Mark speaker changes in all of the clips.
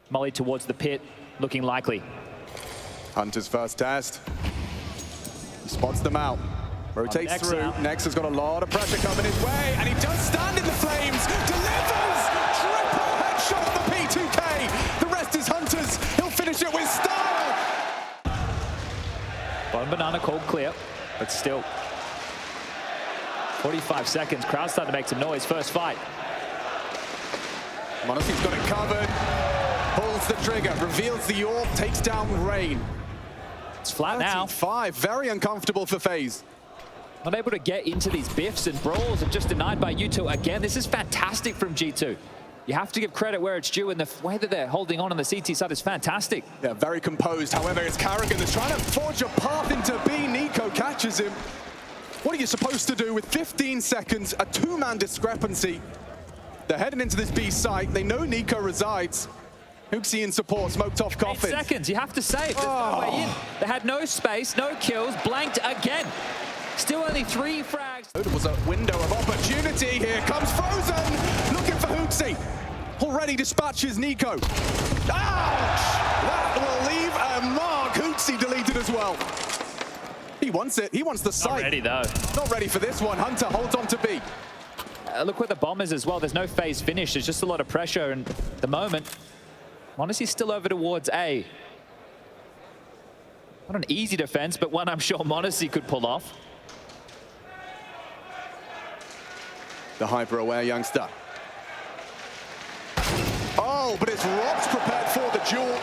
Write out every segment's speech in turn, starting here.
Speaker 1: Molly towards the pit, looking likely.
Speaker 2: Hunter's first test. He spots them out. Rotates through. Nex has got a lot of pressure coming his way, and he does stand in the flames. Delivers! Triple headshot on the P2K. The rest is Hunter's. He'll finish it with style.
Speaker 1: Bottom banana called clear, but still. 45 seconds. Crowd starting to make some noise. First fight.
Speaker 2: Monesi's got it covered. Pulls the trigger. Reveals the orb. Takes down Rain.
Speaker 1: It's flat now.
Speaker 2: 5. Very uncomfortable for FaZe.
Speaker 1: Not able to get into these biffs and brawls and just denied by U2 again. This is fantastic from G2. You have to give credit where it's due, and the way that they're holding on the CT side is fantastic.
Speaker 2: Yeah, very composed. However, it's karrigan that's trying to forge a path into B. niko catches him. What are you supposed to do with 15 seconds, a 2-man discrepancy? They're heading into this B site. They know niko resides. HOOXi in support, smoked off coffin.
Speaker 1: 8 seconds, you have to save. There's no way in. They had no space, no kills, blanked again. Still only 3 frags.
Speaker 2: It was a window of opportunity. Here comes Frozen, looking for HOOXi. Already dispatches niko. Ouch! That will leave a mark. HOOXi deleted as well. He wants it. He wants the site.
Speaker 1: Not ready, though.
Speaker 2: Not ready for this one. Hunter holds on to B.
Speaker 1: Look where the bomb is as well. There's no phase finish. There's just a lot of pressure. And at the moment, Monesi's still over towards A. Not an easy defense, but one I'm sure Monesi could pull off.
Speaker 2: The hyper-aware youngster. Oh, but it's ROPZ prepared for the duel.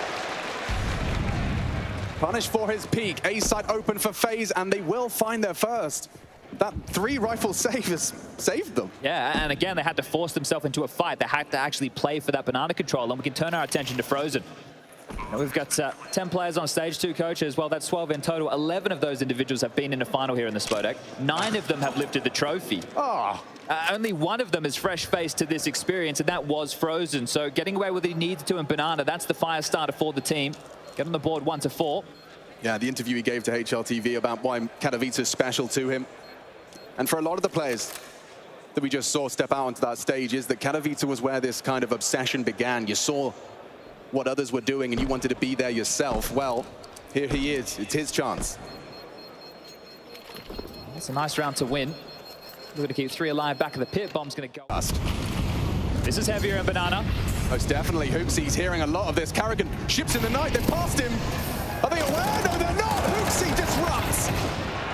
Speaker 2: Punished for his peak. A side open for FaZe, and they will find their first. That 3-rifle save has saved them.
Speaker 1: Yeah, and again, they had to force themselves into a fight. They had to actually play for that banana control, and we can turn our attention to Frozen. Now we've got 10 players on stage, 2 coaches. Well, that's 12 in total. 11 of those individuals have been in a final here in the Spodek. 9 of them have lifted the trophy. Only one of them is fresh-faced to this experience, and that was Frozen. So getting away with what he needs to in banana, that's the fire starter for the team. Get on the board 1-4.
Speaker 2: Yeah, the interview he gave to HLTV about why Katowice is special to him. And for a lot of the players that we just saw step out onto that stage is that Katowice was where this kind of obsession began. You saw what others were doing and you wanted to be there yourself. Well, here he is. It's his chance.
Speaker 1: It's a nice round to win. We're going to keep 3 alive back of the pit. Bomb's going to go. This is heavier in banana.
Speaker 2: Most definitely. HOOXi's hearing a lot of this. karrigan ships in the night. They've passed him. Are they aware? No, they're not. HOOXi disrupts.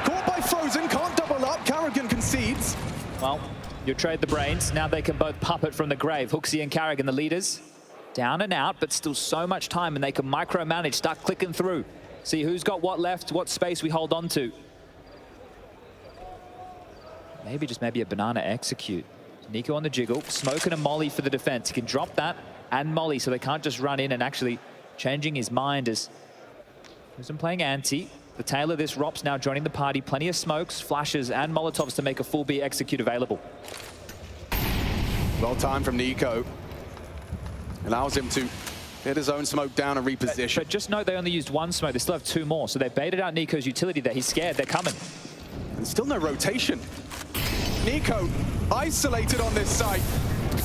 Speaker 2: Caught by Frozen. Can't double up. karrigan concedes.
Speaker 1: Well, you trade the brains. Now they can both puppet from the grave. HOOXi and karrigan, the leaders. Down and out, but still so much time, and they can micromanage, start clicking through. See who's got what left, what space we hold on to. Maybe a banana execute. niko on the jiggle, smoking a molly for the defense. He can drop that and molly, so they can't just run in and actually changing his mind as Frozen playing anti. The tail of this, ROPZ now joining the party. Plenty of smokes, flashes, and molotovs to make a full B execute available.
Speaker 2: Well timed from niko. Allows him to get his own smoke down and reposition.
Speaker 1: But just note they only used 1 smoke. They still have 2 more. So they baited out niko's utility there. He's scared. They're coming.
Speaker 2: And still no rotation. niko isolated on this site.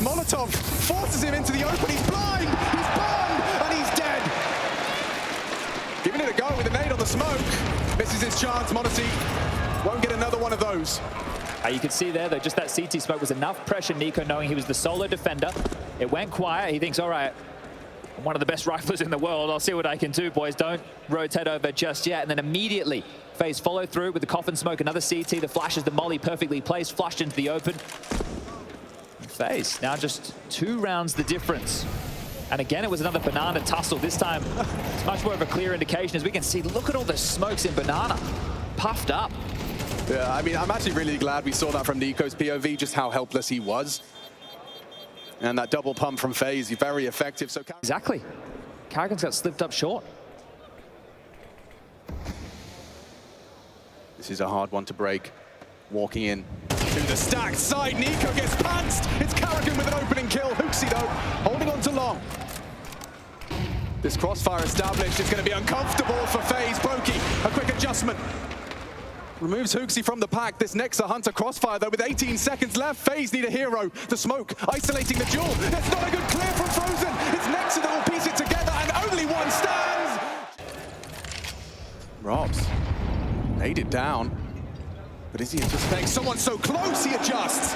Speaker 2: Molotov forces him into the open. He's blind. He's burned. And he's dead. Giving it a go with a nade on the smoke. Misses his chance. Monesi won't get another one of those.
Speaker 1: You can see there, though, just that CT smoke was enough pressure. niko, knowing he was the solo defender. It went quiet. He thinks, all right, I'm one of the best riflers in the world. I'll see what I can do, boys. Don't rotate over just yet. And then immediately, FaZe follow through with the coffin smoke. Another CT, the flashes, the molly perfectly placed, flushed into the open. FaZe now just 2 rounds the difference. And again, it was another banana tussle. This time, it's much more of a clear indication. As we can see, look at all the smokes in banana. Puffed up.
Speaker 2: Yeah, I mean, I'm actually really glad we saw that from niko's POV, just how helpless he was. And that double pump from FaZe, very effective. So
Speaker 1: exactly. karrigan's got slipped up short.
Speaker 2: This is a hard one to break. Walking in to the stacked side, niko gets pantsed. It's karrigan with an opening kill. HOOXi, though, holding on to long. This crossfire established is going to be uncomfortable for FaZe. broky, a quick adjustment. Removes HOOXi from the pack. This next a Hunter crossfire, though, with 18 seconds left. FaZe need a hero. The smoke isolating the duel. That's not a good clear from Frozen. It's Nexa that will piece it together. down. But is he anticipating someone so close? He adjusts.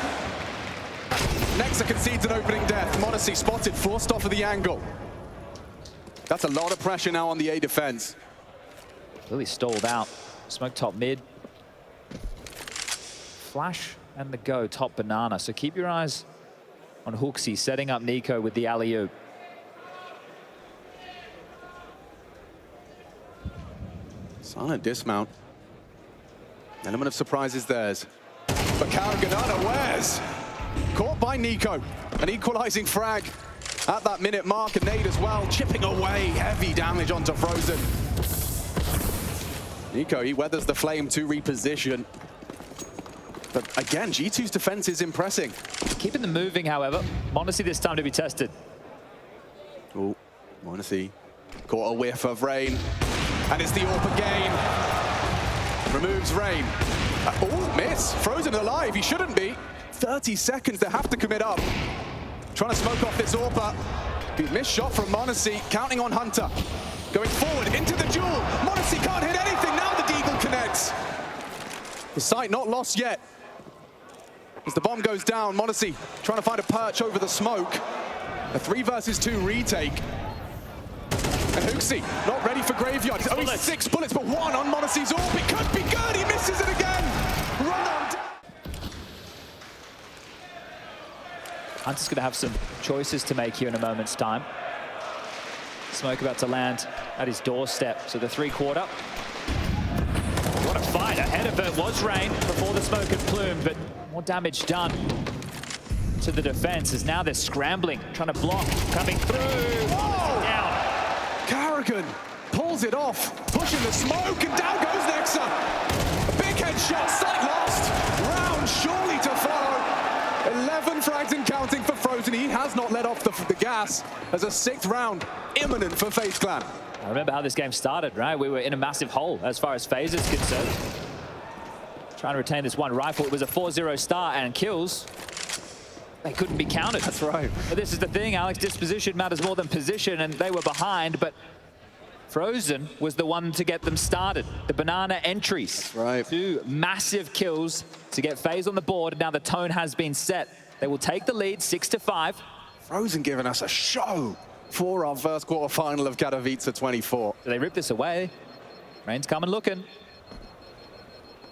Speaker 2: Nexa concedes an opening death. MOUZ spotted, forced off of the angle. That's a lot of pressure now on the A defense.
Speaker 1: Really stalled out. Smoke top mid. Flash and the go top banana. So keep your eyes on HooXi setting up niko with the alley-oop.
Speaker 2: Silent dismount. Element of surprise is theirs. But karrigan unawares. Caught by niko. An equalizing frag at that minute mark. A nade as well, chipping away. Heavy damage onto Frozen. niko, he weathers the flame to reposition. But again, G2's defense is impressing.
Speaker 1: Keeping them moving, however. MOUZ this time to be tested.
Speaker 2: Oh, MOUZ caught a whiff of Rain. And it's the AWP again. Removes Rain. Oh, miss. Frozen alive. He shouldn't be. 30 seconds. They have to commit up. Trying to smoke off this AWP. Missed shot from MOUZ. Counting on Hunter. Going forward into the duel. MOUZ can't hit anything. Now the Deagle connects. The site not lost yet. As the bomb goes down, MOUZ trying to find a perch over the smoke. A 3 versus 2 retake. And HooXi not ready for Graveyard. It's only 6 bullets, but 1 on MOUZ's AWP. It could be good. He misses it again. Run on.
Speaker 1: Hunter's going to have some choices to make here in a moment's time. Smoke about to land at his doorstep. So the 3-quarter. What a fight. Ahead of it was Rain before the smoke had plumed, but more damage done to the defense as now they're scrambling, trying to block, coming through.
Speaker 2: Whoa!
Speaker 1: Down.
Speaker 2: karrigan pulls it off, pushing the smoke, and down goes Nexa. A big headshot, sight lost. Round surely to follow. 11 frags and counting for Frozen. He has not let off the gas as a 6th round imminent for FaZe Clan.
Speaker 1: I remember how this game started, right? We were in a massive hole as far as FaZe is concerned. Trying to retain this one rifle. It was a 4-0 start, and kills, they couldn't be counted.
Speaker 2: That's right.
Speaker 1: But this is the thing, Alex. Disposition matters more than position, and they were behind, but Frozen was the one to get them started. The banana entries.
Speaker 2: That's right.
Speaker 1: 2 massive kills to get FaZe on the board, and now the tone has been set. They will take the lead, 6-5.
Speaker 2: Frozen giving us a show for our first quarterfinal of Katowice 24.
Speaker 1: So they rip this away. Rain's coming looking.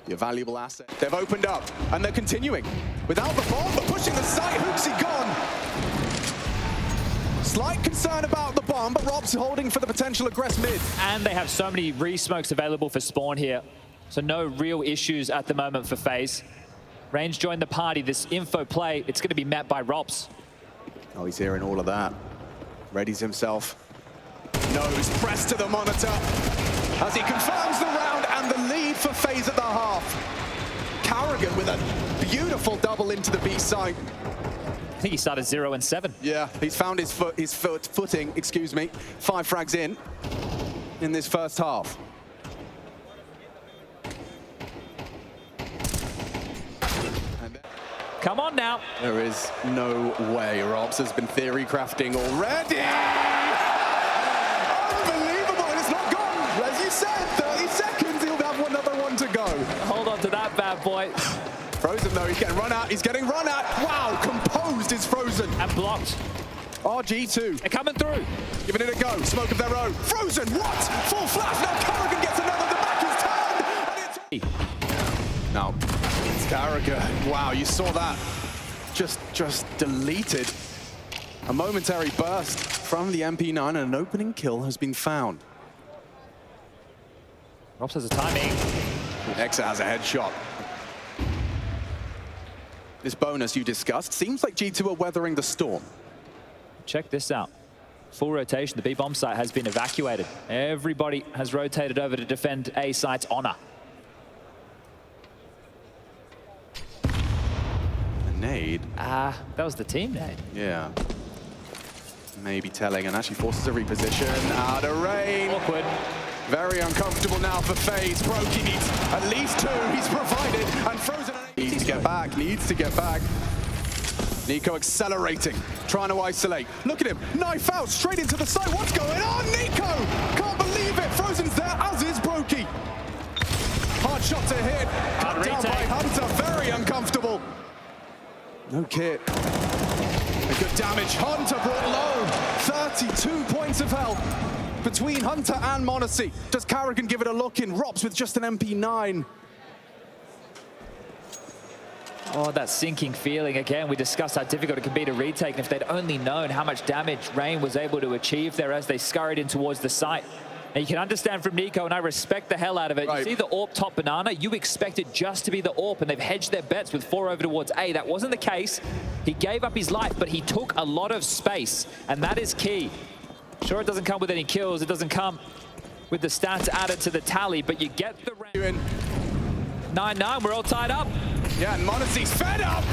Speaker 2: The valuable asset. They've opened up, and they're continuing. Without the bomb, but pushing the site. HooXi gone. Slight concern about the bomb, but Rob's holding for the potential aggress mid.
Speaker 1: And they have so many re-smokes available for spawn here. So no real issues at the moment for FaZe. Range joined the party. This info play, it's going to be met by ROPZ.
Speaker 2: Oh, he's hearing all of that. Readies himself. Nose pressed to the monitor as he confirms the round and the lead for FaZe at the half. karrigan with a beautiful double into the B site.
Speaker 1: I think he started 0-7.
Speaker 2: Yeah, he's found his footing, excuse me. 5 frags in this first half.
Speaker 1: Come on now.
Speaker 2: There is no way. ROPZ has been theory crafting already. Unbelievable, and it's not gone. As you said, 30 seconds, he'll have another one to go.
Speaker 1: Hold on to that bad boy.
Speaker 2: Frozen though, he's getting run at, Wow, composed is Frozen.
Speaker 1: And blocked.
Speaker 2: RG2.
Speaker 1: They're coming through.
Speaker 2: Giving it a go, smoke of their own. Frozen, what? Full flash, now karrigan gets another, the back is turned. And it's... Now, it's karrigan. Wow, you saw that. Just deleted. A momentary burst from the MP9 and an opening kill has been found.
Speaker 1: ROPZ has a timing.
Speaker 2: Nexa has a headshot. This bonus you discussed, seems like G2 are weathering the storm.
Speaker 1: Check this out. Full rotation, the B-bomb site has been evacuated. Everybody has rotated over to defend A site's honor.
Speaker 2: A nade.
Speaker 1: That was the team nade.
Speaker 2: Yeah. Maybe telling, and actually forces a reposition. Out of range.
Speaker 1: Awkward.
Speaker 2: Very uncomfortable now for FaZe. broky needs at least 2. He's provided, and Frozen needs to get back. niko accelerating, trying to isolate. Look at him, knife out, straight into the site. What's going on? niko! Can't believe it. Frozen's there, as is broky. Hard shot to hit. No kit. A good damage. Hunter brought low. 32 points of health between Hunter and m0NESY. Does karrigan give it a look in? ROPZ with just an MP9.
Speaker 1: Oh, that sinking feeling. Again, we discussed how difficult it can be to retake, and if they'd only known how much damage Rain was able to achieve there as they scurried in towards the site. And you can understand from niko, and I respect the hell out of it. Right. You see the AWP top banana, you expect it just to be the AWP, and they've hedged their bets with 4 over towards A. That wasn't the case. He gave up his life, but he took a lot of space, and that is key. Sure, it doesn't come with any kills, it doesn't come with the stats added to the tally, but you get the round. 9-9, we're all tied up.
Speaker 2: Yeah, and m0NESY's fed up.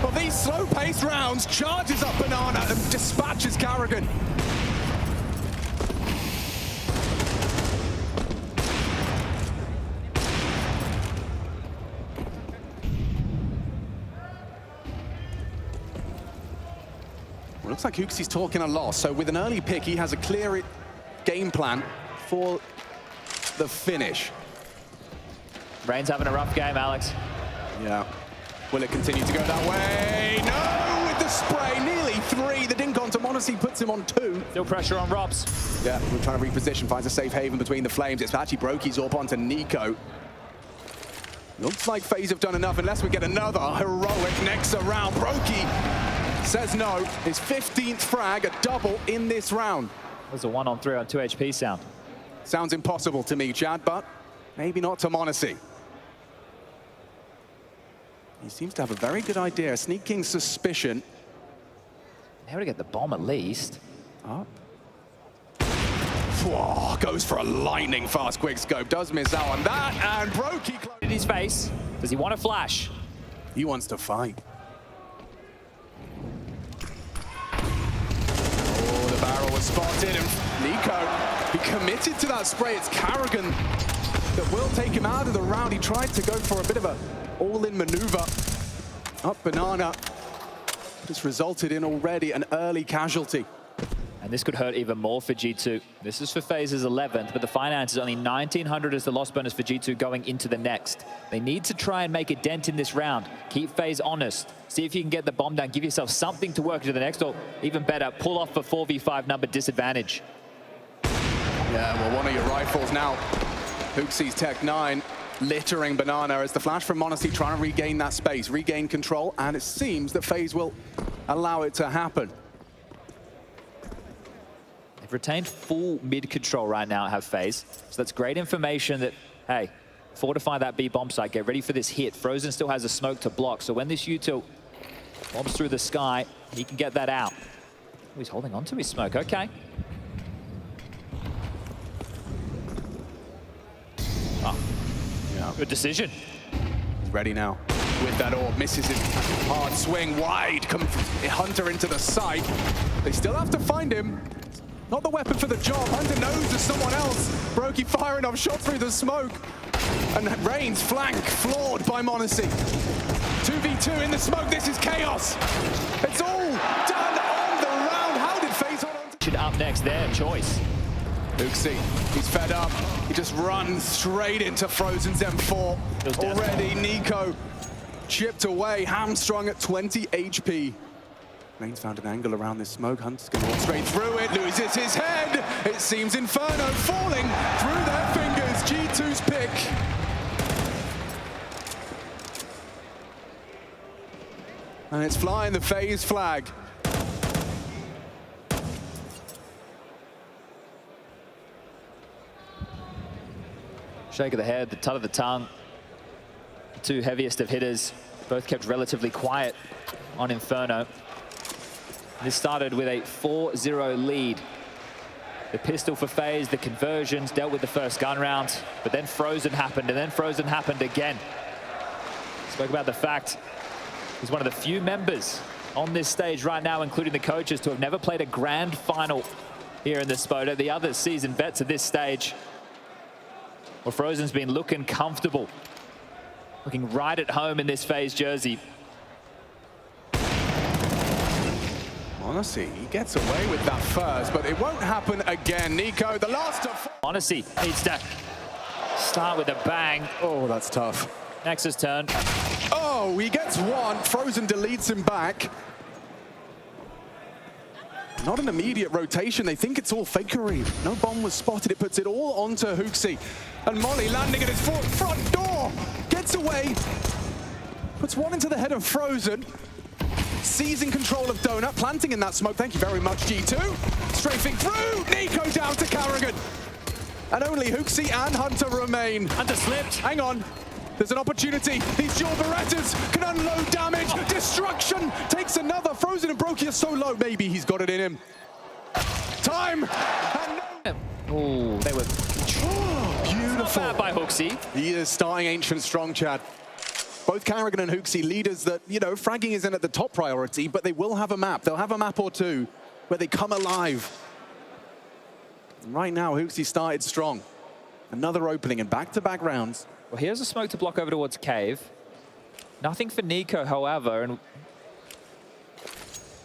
Speaker 2: Well, these slow-paced rounds, charges up banana and dispatches karrigan. Well, looks like HooXi's talking a lot. So with an early pick, he has a clear game plan for the finish.
Speaker 1: Rain's having a rough game, Alex.
Speaker 2: Yeah. Will it continue to go that way? No, with the spray, nearly 3. The dink onto m0NESY puts him on 2.
Speaker 1: Still pressure on ROPZ.
Speaker 2: Yeah, we're trying to reposition, finds a safe haven between the flames. It's actually broky's up onto niko. Looks like FaZe have done enough unless we get another heroic next round. broky says no. His 15th frag, a double in this round.
Speaker 1: There's a 1-on-3 on 2 HP sound.
Speaker 2: Sounds impossible to me, Chad, but maybe not to m0NESY. He seems to have a very good idea, a sneaking suspicion.
Speaker 1: How to get the bomb at least.
Speaker 2: Up. Whoa, goes for a lightning fast quick scope. Does miss out on that, and broky
Speaker 1: in his face. Does he want to flash?
Speaker 2: He wants to fight. Oh, the barrel was spotted, and niko, he committed to that spray. It's karrigan that will take him out of the round. He tried to go for a bit of a all-in maneuver. Up banana. This resulted in already an early casualty.
Speaker 1: And this could hurt even more for G2. This is for FaZe's 11th, but the finance is only 1,900 as the loss bonus for G2 going into the next. They need to try and make a dent in this round. Keep FaZe honest. See if you can get the bomb down. Give yourself something to work into the next, or even better, pull off a 4v5 number disadvantage.
Speaker 2: Yeah, well, one of your rifles now. HooXi's Tech 9 littering banana as the flash from m0NESY trying to regain that space, regain control, and it seems that FaZe will allow it to happen.
Speaker 1: They've retained full mid control right now, have FaZe. So that's great information that, hey, fortify that B bomb site, get ready for this hit. Frozen still has a smoke to block, so when this util bombs through the sky, he can get that out. Oh, he's holding on to his smoke, okay. Oh. Yeah. Good decision.
Speaker 2: He's ready now. With that orb, misses it. Hard swing, wide. Comes Hunter into the site. They still have to find him. Not the weapon for the job. Hunter knows there's someone else. broky firing off, shot through the smoke. And Rain's flank floored by m0NESY. 2v2 in the smoke. This is chaos. It's all done on the round. How did FaZe hold on to...
Speaker 1: Up next, their choice.
Speaker 2: HooXi, he's fed up. He just runs straight into Frozen's M4. Already niko chipped away, hamstrung at 20 HP. Rain's found an angle around this smoke. Hunter's going to walk straight through it, loses his head. It seems Inferno falling through their fingers. G2's pick. And it's flying the FaZe flag.
Speaker 1: Shake of the head, the tut of the tongue. The two heaviest of hitters, both kept relatively quiet on Inferno. This started with a 4-0 lead. The pistol for FaZe, the conversions, dealt with the first gun round, but then Frozen happened, and then Frozen happened again. Spoke about the fact he's one of the few members on this stage right now, including the coaches, to have never played a grand final here in this photo. The other seasoned vets at this stage. Well, Frozen's been looking comfortable, looking right at home in this FaZe jersey.
Speaker 2: m0NESY, he gets away with that first, but it won't happen again. niko, the last of...
Speaker 1: m0NESY needs to start with a bang.
Speaker 2: Oh, that's tough.
Speaker 1: Nexus turn.
Speaker 2: Oh! no! He gets one. Frozen deletes him back. Not an immediate rotation. They think it's all fakery. No bomb was spotted. It puts it all onto HooXi. And Molly landing at his front door. Gets away. Puts one into the head of Frozen. Seizing control of Donut. Planting in that smoke. Thank you very much, G2. Strafing through. niko down to karrigan. And only HooXi and Hunter remain.
Speaker 1: Hunter slipped.
Speaker 2: Hang on. There's an opportunity. These dual Berettas can unload damage. Destruction takes another. Frozen and broky are so low. Maybe he's got it in him. Time. And no.
Speaker 1: Oh, they were
Speaker 2: Beautiful.
Speaker 1: not bad by HooXi.
Speaker 2: He is starting Ancient strong, Chad. Both karrigan and HooXi leaders that, you know, fragging isn't at the top priority, but they will have a map. They'll have a map or two where they come alive. And right now, HooXi started strong. Another opening in back-to-back rounds.
Speaker 1: Well, here's a smoke to block over towards Cave. Nothing for niko, however, and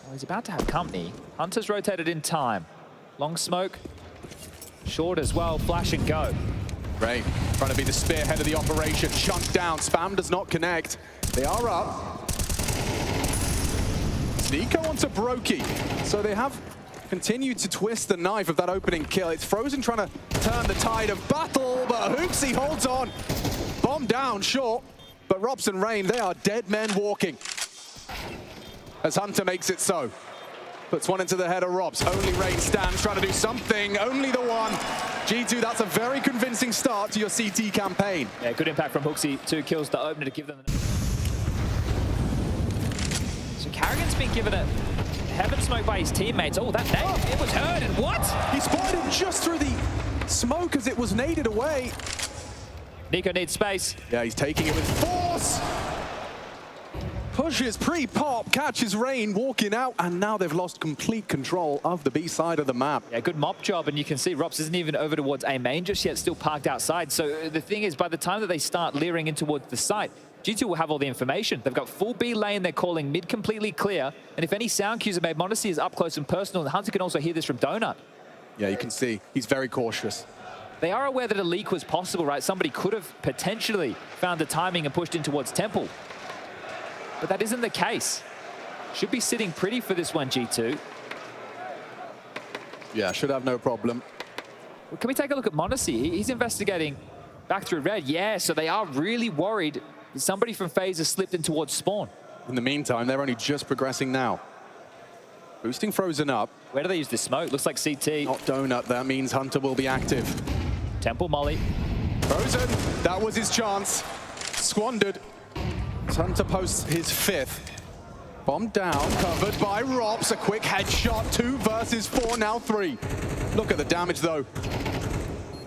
Speaker 1: well, he's about to have company. Hunter's rotated in time. Long smoke, short as well, flash and go.
Speaker 2: Great, trying to be the spearhead of the operation. Chunked down, Spam does not connect. They are up. niko onto broky. So they have continued to twist the knife of that opening kill. It's Frozen trying to turn the tide of battle, but HooXi holds on. Bomb down, short, but ROPZ and Rain, they are dead men walking. As Hunter makes it so. Puts one into the head of ROPZ. Only Rain stands, trying to do something. Only the one. G2, that's a very convincing start to your CT campaign.
Speaker 1: Yeah, good impact from HooXi. 2 kills to opener to give them the... So karrigan's been given a heaven smoke by his teammates. Oh, that nade, it was heard, and what?
Speaker 2: He spotted him just through the smoke as it was naded away.
Speaker 1: niko needs space.
Speaker 2: Yeah, he's taking it with force. Pushes pre-pop, catches Rain walking out, and now they've lost complete control of the B side of the map.
Speaker 1: Yeah, good mop job, and you can see ROPZ isn't even over towards A main just yet, still parked outside. So the thing is, by the time that they start leering in towards the site, G2 will have all the information. They've got full B lane, they're calling mid completely clear, and if any sound cues are made, Modesty is up close and personal, and Hunter can also hear this from Donut.
Speaker 2: Yeah, you can see he's very cautious.
Speaker 1: They are aware that a leak was possible, right? Somebody could have potentially found the timing and pushed in towards Temple. But that isn't the case. Should be sitting pretty for this one, G2.
Speaker 2: Yeah, should have no problem.
Speaker 1: Well, can we take a look at Modesty? He's investigating back through red. Yeah, so they are really worried that somebody from FaZe has slipped in towards spawn.
Speaker 2: In the meantime, they're only just progressing now. Boosting Frozen up.
Speaker 1: Where do they use this smoke? Looks like CT.
Speaker 2: Not Donut, that means Hunter will be active.
Speaker 1: Temple, Molly.
Speaker 2: Frozen, that was his chance. Squandered. Hunter posts his 5th. Bomb down, covered by ROPZ. A quick headshot, 2 versus 4, now 3. Look at the damage though.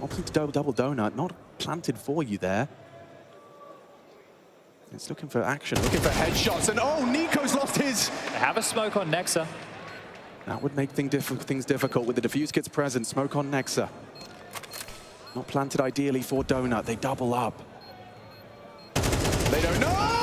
Speaker 2: Opting to double Donut, not planted for you there. It's looking for action, looking for headshots, and oh, niko's lost his.
Speaker 1: They have a smoke on Nexa.
Speaker 2: That would make things difficult with the defuse kits present. Smoke on Nexa. Not planted ideally for Donut, they double up. They don't know!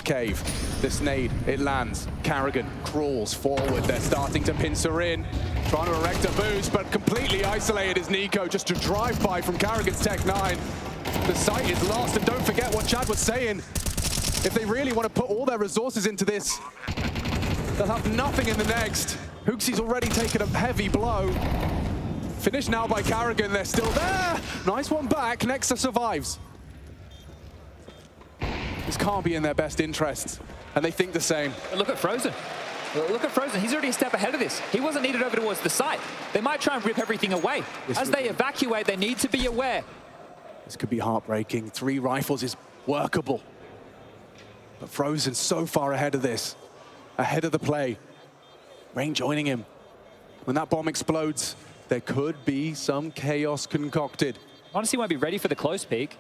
Speaker 2: Cave, this nade, it lands. karrigan crawls forward. They're starting to pincer in, trying to erect a boost, but completely isolated is niko. Just a drive-by from karrigan's Tech 9. The site is lost, and don't forget what Chad was saying. If they really want to put all their resources into this, they'll have nothing in the next. HooXi's already taken a heavy blow. Finished now by karrigan, they're still there. Nice one back, Nexa survives. This can't be in their best interests, and they think the same.
Speaker 1: But look at Frozen. Look at Frozen. He's already a step ahead of this. He wasn't needed over towards the site. They might try and rip everything away. As they evacuate, they need to be aware.
Speaker 2: This could be heartbreaking. 3 rifles is workable. But Frozen so far ahead of this. Ahead of the play. Rain joining him. When that bomb explodes, there could be some chaos concocted.
Speaker 1: Honestly, won't be ready for the close peek.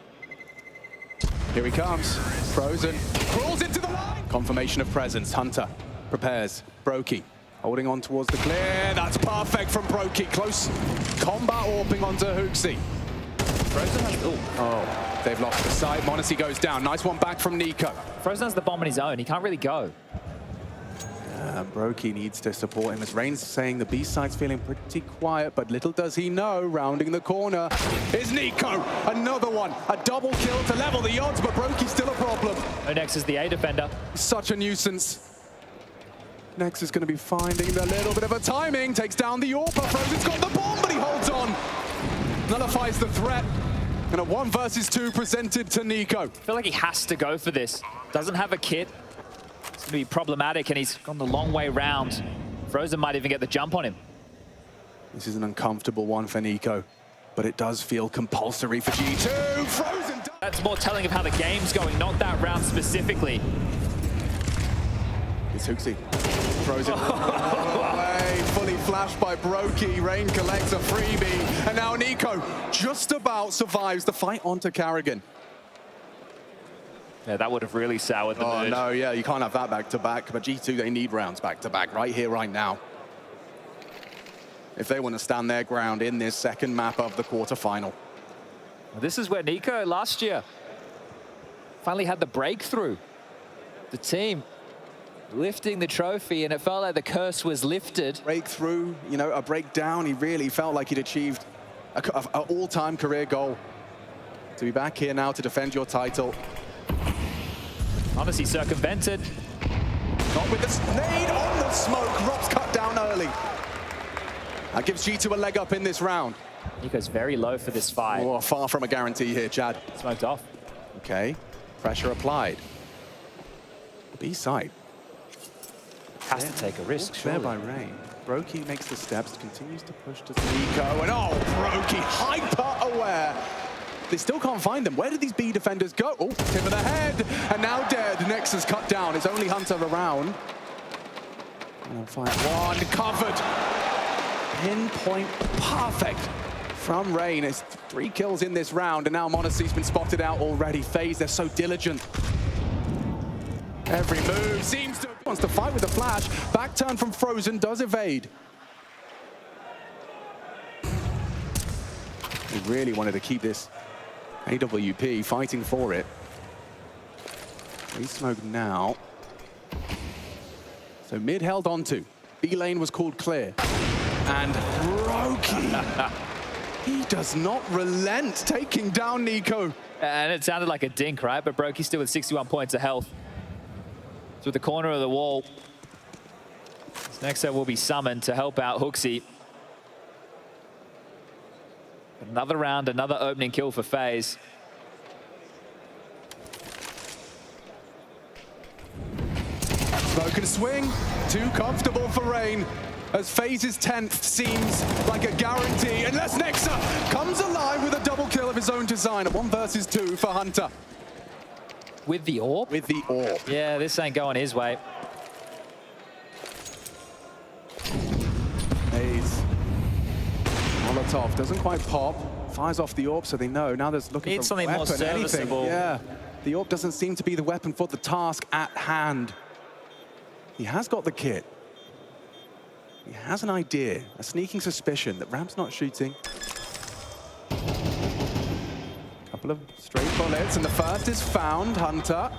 Speaker 2: Here he comes. Frozen crawls into the line. Confirmation of presence. Hunter prepares. broky holding on towards the clear. That's perfect from broky. Close combat warping onto HooXi.
Speaker 1: Frozen has...
Speaker 2: Oh, they've lost the sight. Modesty goes down. Nice one back from niko.
Speaker 1: Frozen has the bomb on his own. He can't really go.
Speaker 2: Broky needs to support him as Rain's saying the B side's feeling pretty quiet, but little does he know, rounding the corner is niko. Another one, a double kill to level the odds, but Broky's still a problem.
Speaker 1: Next is the A defender.
Speaker 2: Such a nuisance. Next is going to be finding a little bit of a timing, takes down the AWPer, Frozen's got the bomb, but he holds on. Nullifies the threat, and a 1 versus 2 presented to niko.
Speaker 1: I feel like he has to go for this. Doesn't have a kit. It's going to be problematic, and he's gone the long way round. Frozen might even get the jump on him.
Speaker 2: This is an uncomfortable one for niko, but it does feel compulsory for G2. Frozen!
Speaker 1: That's more telling of how the game's going, not that round specifically.
Speaker 2: It's HooXi. Throws it away. Fully flashed by broky. Rain collects a freebie. And now niko just about survives the fight onto karrigan.
Speaker 1: Yeah, that would have really soured the mood.
Speaker 2: No, yeah, you can't have that back-to-back. But G2, they need rounds back-to-back right here, right now. If they want to stand their ground in this second map of the quarterfinal.
Speaker 1: This is where niko last year finally had the breakthrough. The team lifting the trophy, and it felt like the curse was lifted.
Speaker 2: Breakthrough, you know, a breakdown. He really felt like he'd achieved an all-time career goal. To be back here now to defend your title.
Speaker 1: Honestly, circumvented.
Speaker 2: Not with the nade on the smoke. ROPZ cut down early. That gives G2 a leg up in this round.
Speaker 1: niko's very low for this fight.
Speaker 2: Oh, far from a guarantee here, Chad.
Speaker 1: Smoked off.
Speaker 2: Okay, pressure applied. B side.
Speaker 1: Has to take a risk,
Speaker 2: There
Speaker 1: surely.
Speaker 2: by Rain. Broky makes the steps, continues to push to niko, and oh, Broky hyper aware. They still can't find them. Where did these B defenders go? Oh, tip of the head, and now dead. Nexus cut down. It's only Hunter around. And find one covered. Pinpoint perfect from Rain. It's 3 kills in this round, and now m0NESY's been spotted out already. FaZe, they're so diligent. Every move seems to wants to fight with the flash. Back turn from Frozen does evade. They really wanted to keep this AWP fighting for it. Free smoke now. So mid held onto. B lane was called clear. And broky. He does not relent, taking down niko.
Speaker 1: And it sounded like a dink, right? But broky still with 61 points of health. So at the corner of the wall, snax will be summoned to help out HooXi. Another round, another opening kill for FaZe.
Speaker 2: Smoke and swing, too comfortable for Rain. As FaZe's 10th seems like a guarantee, unless Nexa comes alive with a double kill of his own design. A 1 versus 2 for Hunter.
Speaker 1: With the AWP?
Speaker 2: With the AWP.
Speaker 1: Yeah, this ain't going his way.
Speaker 2: Maze. Molotov doesn't quite pop. Fires off the AWP, so they know. Now there's looking
Speaker 1: Need
Speaker 2: for
Speaker 1: something
Speaker 2: weapon,
Speaker 1: more serviceable.
Speaker 2: anything. Yeah. The AWP doesn't seem to be the weapon for the task at hand. He has got the kit. He has an idea, a sneaking suspicion that Ram's not shooting. Couple of straight bullets, and the first is found. Hunter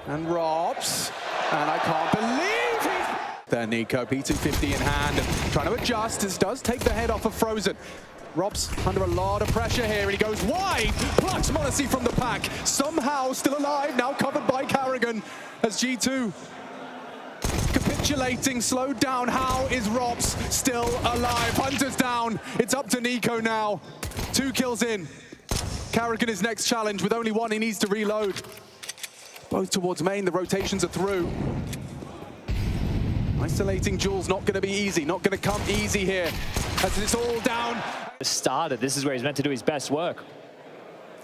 Speaker 2: and ROPZ, and I can't believe he's there. niko, P250 in hand, and trying to adjust. This does take the head off of Frozen. ROPZ under a lot of pressure here, and he goes wide. Plucks m0NESY from the pack. Somehow still alive, now covered by karrigan as G2 capitulating, slowed down. How is ROPZ still alive? Hunter's down. It's up to niko now. 2 kills in. karrigan is next challenge. With only 1, he needs to reload. Both towards main, the rotations are through. Isolating Jules not going to be easy, not going to come easy here. As it's all down.
Speaker 1: Started. This is where he's meant to do his best work.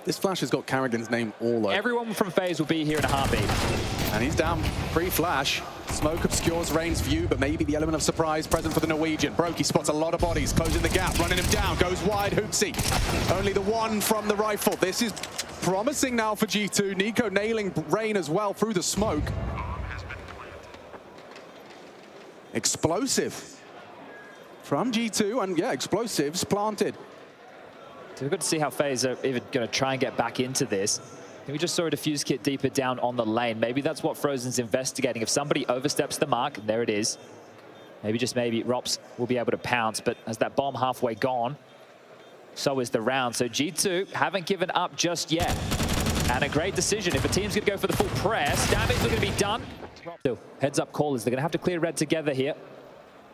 Speaker 2: This flash has got karrigan's name all over.
Speaker 1: Everyone from FaZe will be here in a heartbeat.
Speaker 2: And he's down pre-flash. Smoke obscures Rain's view, but maybe the element of surprise present for the Norwegian. Broky spots a lot of bodies, closing the gap, running him down, goes wide, HooXi. Only the 1 from the rifle. This is promising now for G2. niko nailing Rain as well through the smoke. Explosive from G2, and yeah, explosives planted.
Speaker 1: So we've got to see how FaZe are even going to try and get back into this. We just saw a defuse kit deeper down on the lane. Maybe that's what Frozen's investigating. If somebody oversteps the mark, there it is. Maybe, just maybe, ROPZ will be able to pounce. But as that bomb halfway gone, so is the round. So G2 haven't given up just yet. And a great decision. If a team's going to go for the full press, damage is going to be done. So, heads up callers. They're going to have to clear red together here.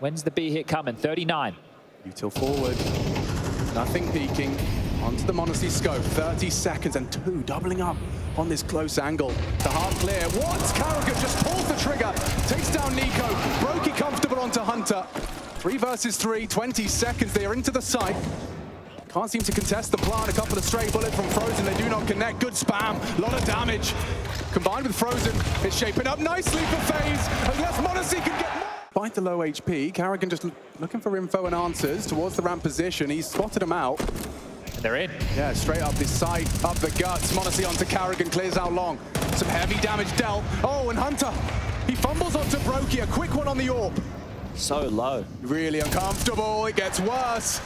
Speaker 1: When's the B hit coming? 39.
Speaker 2: Util forward. Nothing peeking. Onto the MOUZ scope. 30 seconds and 2 doubling up on this close angle. The half clear. What? karrigan just pulls the trigger. Takes down niko. broky comfortable onto Hunter. 3 versus 3. 20 seconds. They are into the site. Can't seem to contest the plant. A couple of stray bullets from Frozen. They do not connect. Good spam. A lot of damage. Combined with Frozen, it's shaping up nicely for FaZe. Unless MOUZ can get more. Despite the low HP, karrigan just looking for info and answers towards the ramp position. He's spotted him out.
Speaker 1: And they're in.
Speaker 2: Yeah, straight up this side, up the guts. MOUZ onto karrigan, clears out long. Some heavy damage dealt. Oh, and Hunter, he fumbles onto broky. A quick one on the AWP.
Speaker 1: So low.
Speaker 2: Really uncomfortable. It gets worse.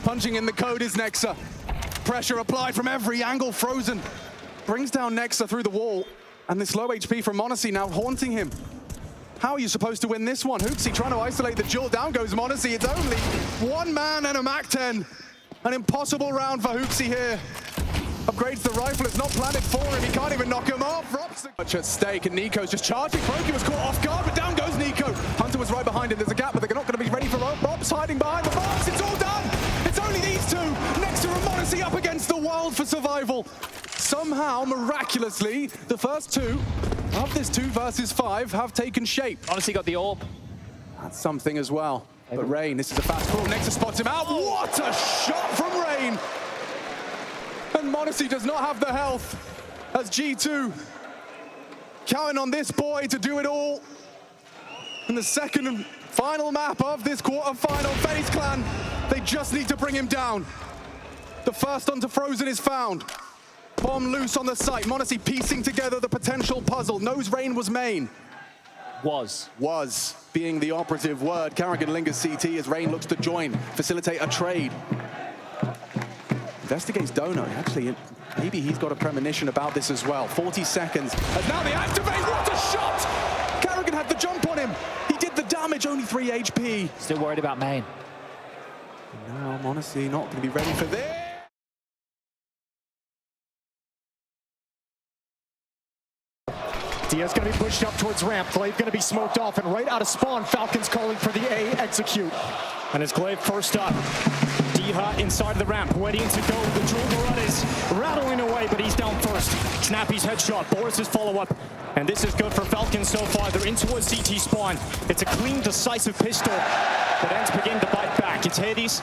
Speaker 2: Punching in the code is Nexa. Pressure applied from every angle. Frozen brings down Nexa through the wall. And this low HP from MOUZ now haunting him. How are you supposed to win this one? HooXi trying to isolate the duel. Down goes MOUZ. It's only one man and a MAC-10. An impossible round for HooXi here. Upgrades the rifle. It's not planned for him. He can't even knock him off. Much at stake, and niko's just charging. broky was caught off guard, but down goes niko. Hunter was right behind him. There's a gap, but they're not going to be ready for ROPZ hiding behind the box. It's all done. It's only these two. Nexa and MOUZ up against the world for survival. Somehow, miraculously, the first 2 of this 2 versus 5 have taken shape.
Speaker 1: Honestly, got the AWP.
Speaker 2: That's something as well. But Rain, this is a fast call. Nexa spots him out. What a shot from Rain! And MOUZ does not have the health as G2 counting on this boy to do it all. In the second and final map of this quarterfinal, FaZe Clan, they just need to bring him down. The first onto Frozen is found. Bomb loose on the site. MOUZ piecing together the potential puzzle. Knows Rain was main.
Speaker 1: Was
Speaker 2: Being the operative word. karrigan lingers CT as Rain looks to join, facilitate a trade. Investigates Dono. Actually, maybe he's got a premonition about this as well. 40 seconds. And now they activate. What a shot! karrigan had the jump on him. He did the damage, only 3 HP.
Speaker 1: Still worried about main.
Speaker 2: Now, MOUZ not going to be ready for this.
Speaker 3: Dia's going to be pushed up towards ramp. Glaive going to be smoked off, and right out of spawn, Falcons calling for the A execute.
Speaker 4: And it's Glaive first up. Diha inside of the ramp, waiting to go. The duel run is rattling away, but he's down first. Snappy's headshot, Boris's follow-up. And this is good for Falcons so far. They're into a CT spawn. It's a clean, decisive pistol, but ENCE begin to bite back. It's Hades.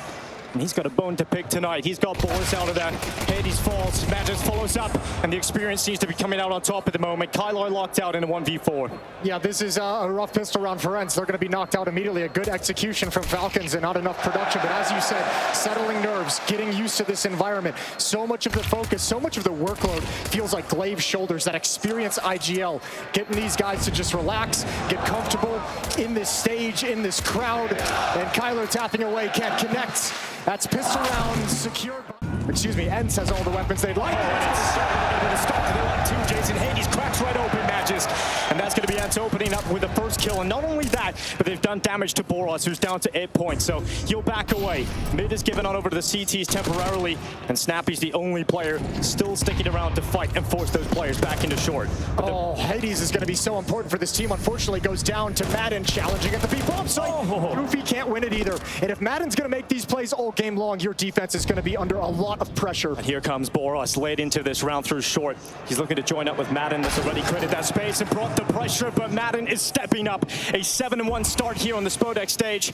Speaker 4: And he's got a bone to pick tonight. He's got Boris out of that. Hades falls, Magisk follows up, and the experience seems to be coming out on top at the moment. Kylar locked out in a 1v4.
Speaker 3: Yeah, this is a rough pistol round for ENCE. They're going to be knocked out immediately. A good execution from Falcons and not enough production. But as you said, settling nerves, getting used to this environment. So much of the focus, so much of the workload feels like Glaive's shoulders, that experienced IGL. Getting these guys to just relax, get comfortable in this stage, in this crowd. And Kylar tapping away, can't connect. That's pistol round secured. Excuse me, ENCE has all the weapons they'd like.
Speaker 4: Jason Hades cracks right open Magisk, and that's going to be ENCE opening up with the first kill. And not only that, but they've done damage to Boros, who's down to 8 points. So he'll back away. Mid is given on over to the CTs temporarily, and Snappy's the only player still sticking around to fight and force those players back into short.
Speaker 3: Oh, Hades is going to be so important for this team. Unfortunately, goes down to Madden challenging at the B-bomb site. Goofy can't win it either. And if Madden's going to make these plays all game long, your defense is going to be under a lot of pressure.
Speaker 4: And here comes Boros late into this round through short. He's looking to join up with Madden that's already created that space and brought the pressure, but Madden is stepping up. A 7-1 start here on the Spodek stage.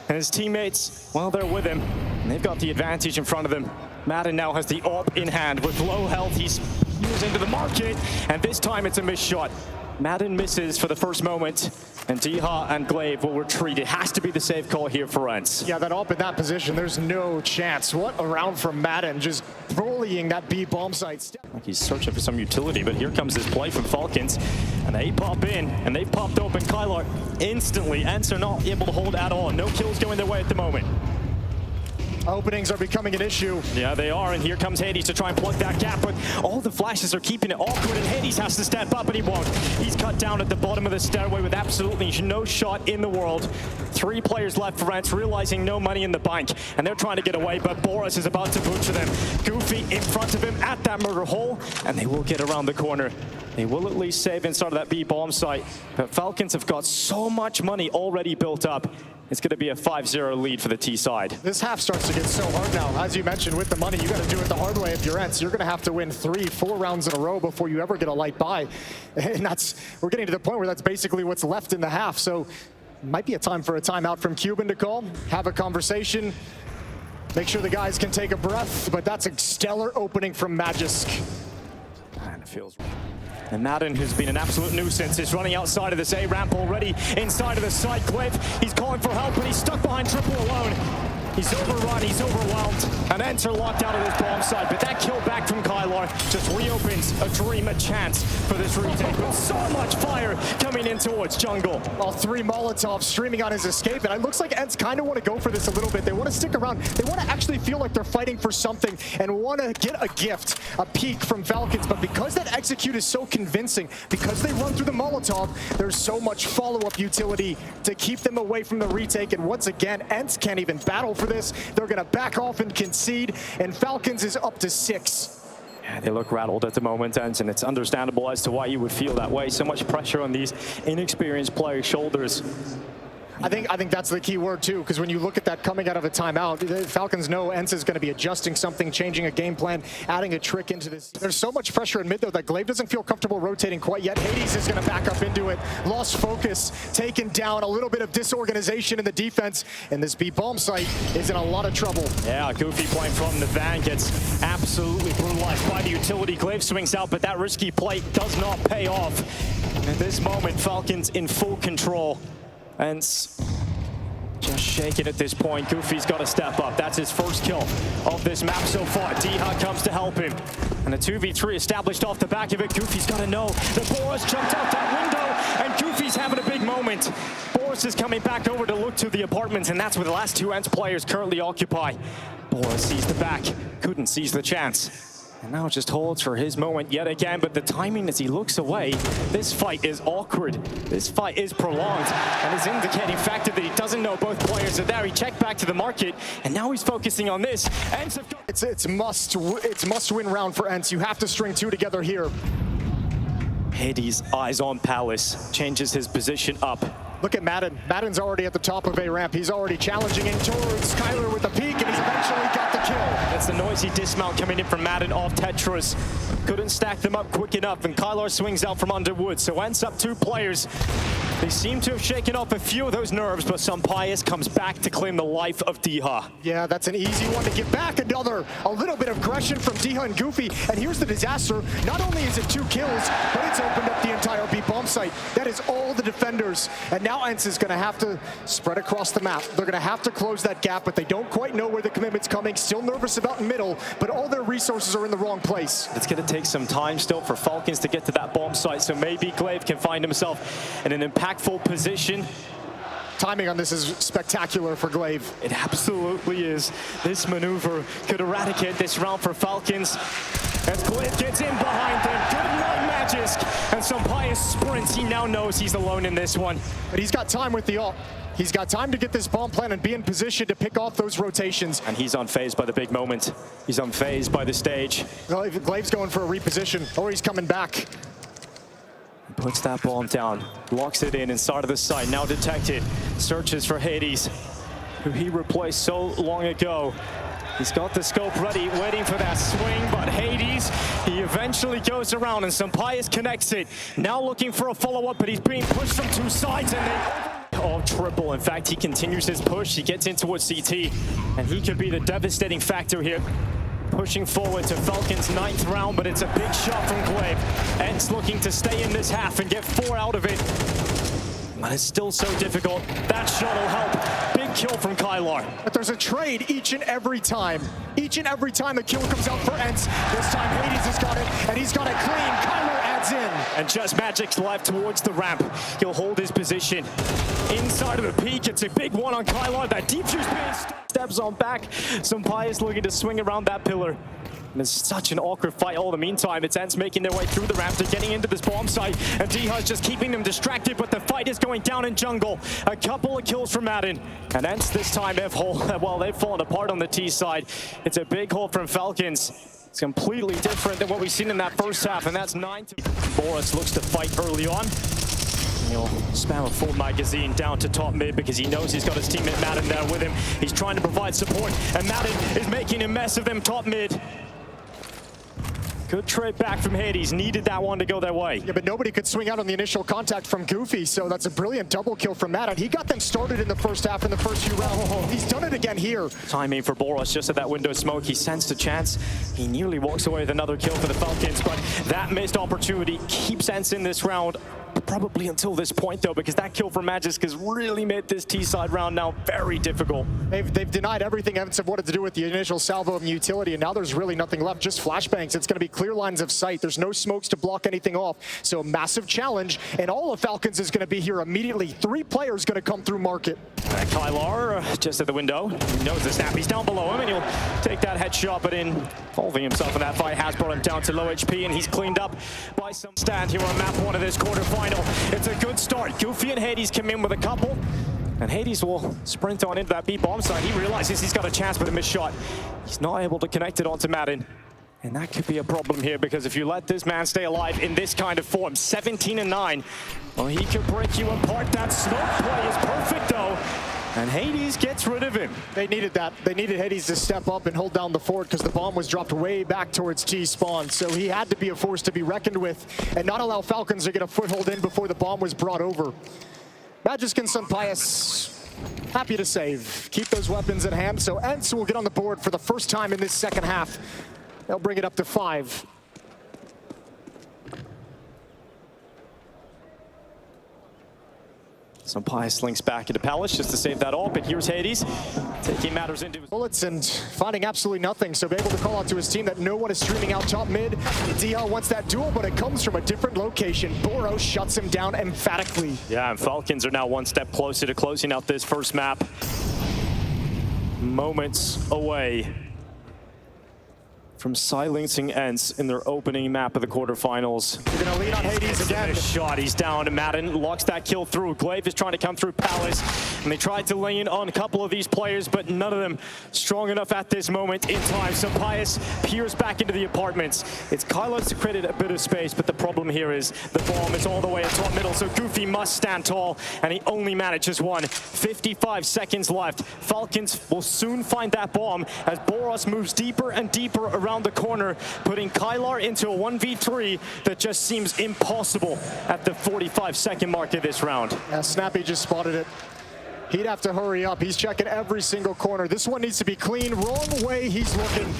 Speaker 4: And his teammates, well, they're with him. And they've got the advantage in front of them. Madden now has the AWP in hand. With low health, he's into the market. And this time it's a missed shot. Madden misses for the first moment, and Diha and Glaive will retreat. It has to be the safe call here for ENCE.
Speaker 3: Yeah, that AWP in that position, there's no chance. What a round from Madden, just bullying that B bomb site.
Speaker 4: Like he's searching for some utility, but here comes this play from Falcons, and they pop in, and they've popped open Kylar instantly. ENCE are not able to hold at all. No kills going their way at the moment.
Speaker 3: Openings are becoming an issue.
Speaker 4: Yeah, they are, and here comes Hades to try and plug that gap, but all the flashes are keeping it awkward, and Hades has to step up, and he won't. He's cut down at the bottom of the stairway with absolutely no shot in the world. 3 players left for ENCE, realizing no money in the bank, and they're trying to get away, but Boris is about to butcher them. Goofy in front of him at that murder hole, and they will get around the corner. They will at least save inside of that B bomb site, but Falcons have got so much money already built up. It's going to be a 5-0 lead for the T side.
Speaker 3: This half starts to get so hard now. As you mentioned, with the money, you got to do it the hard way if you're ENCE. You're going to have to win 3-4 rounds in a row before you ever get a light buy. And we're getting to the point where that's basically what's left in the half. So might be a time for a timeout from Cuban to call, have a conversation, make sure the guys can take a breath. But that's a stellar opening from Magisk.
Speaker 4: And it feels... And Madden, who's been an absolute nuisance, is running outside of this A ramp already, inside of the side cliff. He's calling for help, but he's stuck behind triple alone. He's overrun, he's overwhelmed. And ENCE are locked out of this bomb side, but that kill back from Kylar just reopens a dream, a chance for this retake. With so much fire coming in towards jungle.
Speaker 3: Well, 3 Molotovs streaming on his escape, and it looks like ENCE kind of want to go for this a little bit. They want to stick around. They want to actually feel like they're fighting for something and want to get a gift, a peek from Falcons. But because that execute is so convincing, because they run through the Molotov, there's so much follow-up utility to keep them away from the retake. And once again, ENCE can't even battle for this. They're going to back off and concede, and Falcons is up to 6.
Speaker 4: Yeah, they look rattled at the moment, ENCE, and it's understandable as to why you would feel that way. So much pressure on these inexperienced players' shoulders.
Speaker 3: I think that's the key word too, because when you look at that coming out of a timeout, the Falcons know ENCE is going to be adjusting something, changing a game plan, adding a trick into this. There's so much pressure in mid though that Glaive doesn't feel comfortable rotating quite yet. Hades is going to back up into it. Lost focus, taken down, a little bit of disorganization in the defense, and this B bomb site is in a lot of trouble.
Speaker 4: Yeah, Goofy playing from the van gets absolutely brutalized by the utility. Glaive swings out, but that risky play does not pay off. At this moment, Falcons in full control. ENCE just shaking at this point. Goofy's got to step up. That's his first kill of this map so far. DreamHack comes to help him. And a 2v3 established off the back of it. Goofy's got to know that Boris jumped out that window, and Goofy's having a big moment. Boris is coming back over to look to the apartments, and that's where the last 2 ENCE players currently occupy. Boris sees the back, couldn't seize the chance. And now just holds for his moment yet again, but the timing as he looks away, this fight is awkward. This fight is prolonged, and is indicating factor that he doesn't know both players are there. He checked back to the market, and now he's focusing on this.
Speaker 3: It's must-win round for ENCE. You have to string 2 together here.
Speaker 4: Hades eyes on Palace, changes his position up.
Speaker 3: Look at Madden. Madden's already at the top of A ramp. He's already challenging in towards Kyler with the peek, and he's eventually got the kill.
Speaker 4: That's the noisy dismount coming in from Madden off Tetris. Couldn't stack them up quick enough, and Kylar swings out from underwood. So ENCE up 2 players. They seem to have shaken off a few of those nerves, but Sampayas comes back to claim the life of Diha.
Speaker 3: Yeah, that's an easy one to get back. A little bit of aggression from Diha and Goofy. And here's the disaster. Not only is it 2 kills, but it's opened up the entire B bomb site. That is all the defenders. And now ENCE is going to have to spread across the map. They're going to have to close that gap, but they don't quite know where the commitment's coming. Still nervous about middle, but all their resources are in the wrong place.
Speaker 4: It's going to take some time still for Falcons to get to that bomb site, so maybe Glaive can find himself in an impactful position.
Speaker 3: Timing on this is spectacular for Glaive.
Speaker 4: It absolutely is. This maneuver could eradicate this round for Falcons. As Glaive gets in behind them, good night Magisk. And Sampayas sprints, he now knows he's alone in this one.
Speaker 3: But he's got time with the ult. He's got time to get this bomb plan and be in position to pick off those rotations.
Speaker 4: And he's unfazed by the big moment. He's unfazed by the stage.
Speaker 3: Glaive's going for a reposition, or he's coming back.
Speaker 4: Puts that bomb down, locks it in inside of the site, now detected. Searches for Hades, who he replaced so long ago. He's got the scope ready, waiting for that swing, but Hades, he eventually goes around and Sampayas connects it. Now looking for a follow-up, but he's being pushed from 2 sides and they triple. In fact, he continues his push. He gets in towards CT, and he could be the devastating factor here. Pushing forward to Falcons' 9th round, but it's a big shot from Glaive. ENCE looking to stay in this half and get 4 out of it. But it's still so difficult. That shot will help. Big kill from Kylar.
Speaker 3: But there's a trade each and every time. Each and every time a kill comes out for ENCE. This time Hades has got it, and he's got it clean. Kylar adds in.
Speaker 4: And just Magic's left towards the ramp. He'll hold his position. Inside of the peak, it's a big one on Kylar. That deep juice being steps comes on back. zywOo looking to swing around that pillar. And it's such an awkward fight all the meantime. It's ENCE making their way through the ramp to getting into this bomb site. And DreamHack's just keeping them distracted, but the fight is going down in jungle. A couple of kills from Madden. And ENCE this time they've fallen apart on the T side. It's a big hole from Falcons. It's completely different than what we've seen in that first half, and that's 9-2. boros looks to fight early on. He'll spam a full magazine down to top mid because he knows he's got his teammate Madden there with him. He's trying to provide support, and Madden is making a mess of them top mid. Good trade back from Hades. Needed that one to go their way.
Speaker 3: Yeah, but nobody could swing out on the initial contact from Goofy, so that's a brilliant double kill from Madden. He got them started in the first half in the first few rounds. He's done it again here.
Speaker 4: Timing for boros just at that window of smoke. He sensed a chance. He nearly walks away with another kill for the Falcons, but that missed opportunity keeps ENCE in this round. Probably until this point, though, because that kill from Magisk has really made this T-side round now very difficult.
Speaker 3: They've denied everything ENCE have wanted to do with the initial salvo and utility, and now there's really nothing left, just flashbangs. It's going to be clear lines of sight. There's no smokes to block anything off, so a massive challenge, and all of Falcons is going to be here immediately. 3 players going to come through market.
Speaker 4: Kylar just at the window. He knows the snap. He's down below him, and he'll take that headshot, but involving himself in that fight has brought him down to low HP, and he's cleaned up by some stand here on map 1 of this quarterfinal. It's a good start. Goofy and Hades come in with a couple, and Hades will sprint on into that B bomb site. He realizes he's got a chance with a missed shot. He's not able to connect it onto Madden. And that could be a problem here, because if you let this man stay alive in this kind of form, 17-9, well, he could break you apart. That smoke play is perfect, though. And Hades gets rid of him.
Speaker 3: They needed that. They needed Hades to step up and hold down the fort because the bomb was dropped way back towards T-spawn. So he had to be a force to be reckoned with and not allow Falcons to get a foothold in before the bomb was brought over. Magisk and zywOo happy to save. Keep those weapons at hand. So ENCE will get on the board for the first time in this second half. They'll bring it up to 5.
Speaker 4: zywOo slinks back into Palace just to save that all, but here's Hades taking matters into his
Speaker 3: bullets and finding absolutely nothing, so be able to call out to his team that no one is streaming out top mid. DL wants that duel, but it comes from a different location. boros shuts him down emphatically.
Speaker 4: Yeah, and Falcons are now one step closer to closing out this first map. Moments away from silencing ENCE in their opening map of the quarterfinals.
Speaker 3: They're gonna lean on Hades again.
Speaker 4: A shot, he's down. Madden locks that kill through. glaive is trying to come through Palace, and they tried to lean on a couple of these players, but none of them strong enough at this moment in time. zywOo peers back into the apartments. It's Kylos to create a bit of space, but the problem here is the bomb is all the way at top middle, so Goofy must stand tall, and he only manages one. 55 seconds left. Falcons will soon find that bomb as boros moves deeper and deeper around the corner, putting Kylar into a 1v3 that just seems impossible at the 45-second mark of this round.
Speaker 3: Yeah, Snappy just spotted it. He'd have to hurry up. He's checking every single corner. This one needs to be clean. Wrong way he's looking.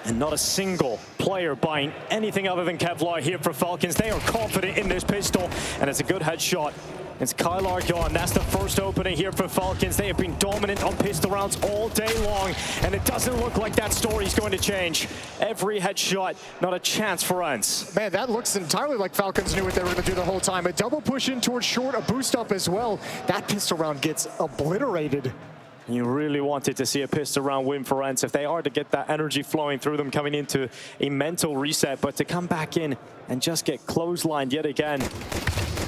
Speaker 4: And not a single player buying anything other than Kevlar here for Falcons. They are confident in this pistol, and it's a good headshot. It's Kylar gone. That's the first opening here for Falcons. They have been dominant on pistol rounds all day long, and it doesn't look like that story is going to change. Every headshot, not a chance for ENCE.
Speaker 3: Man, that looks entirely like Falcons knew what they were going to do the whole time. A double push in towards short, a boost up as well. That pistol round gets obliterated.
Speaker 4: You really wanted to see a pistol round win for ENCE if they are to get that energy flowing through them coming into a mental reset, but to come back in and just get clotheslined yet again,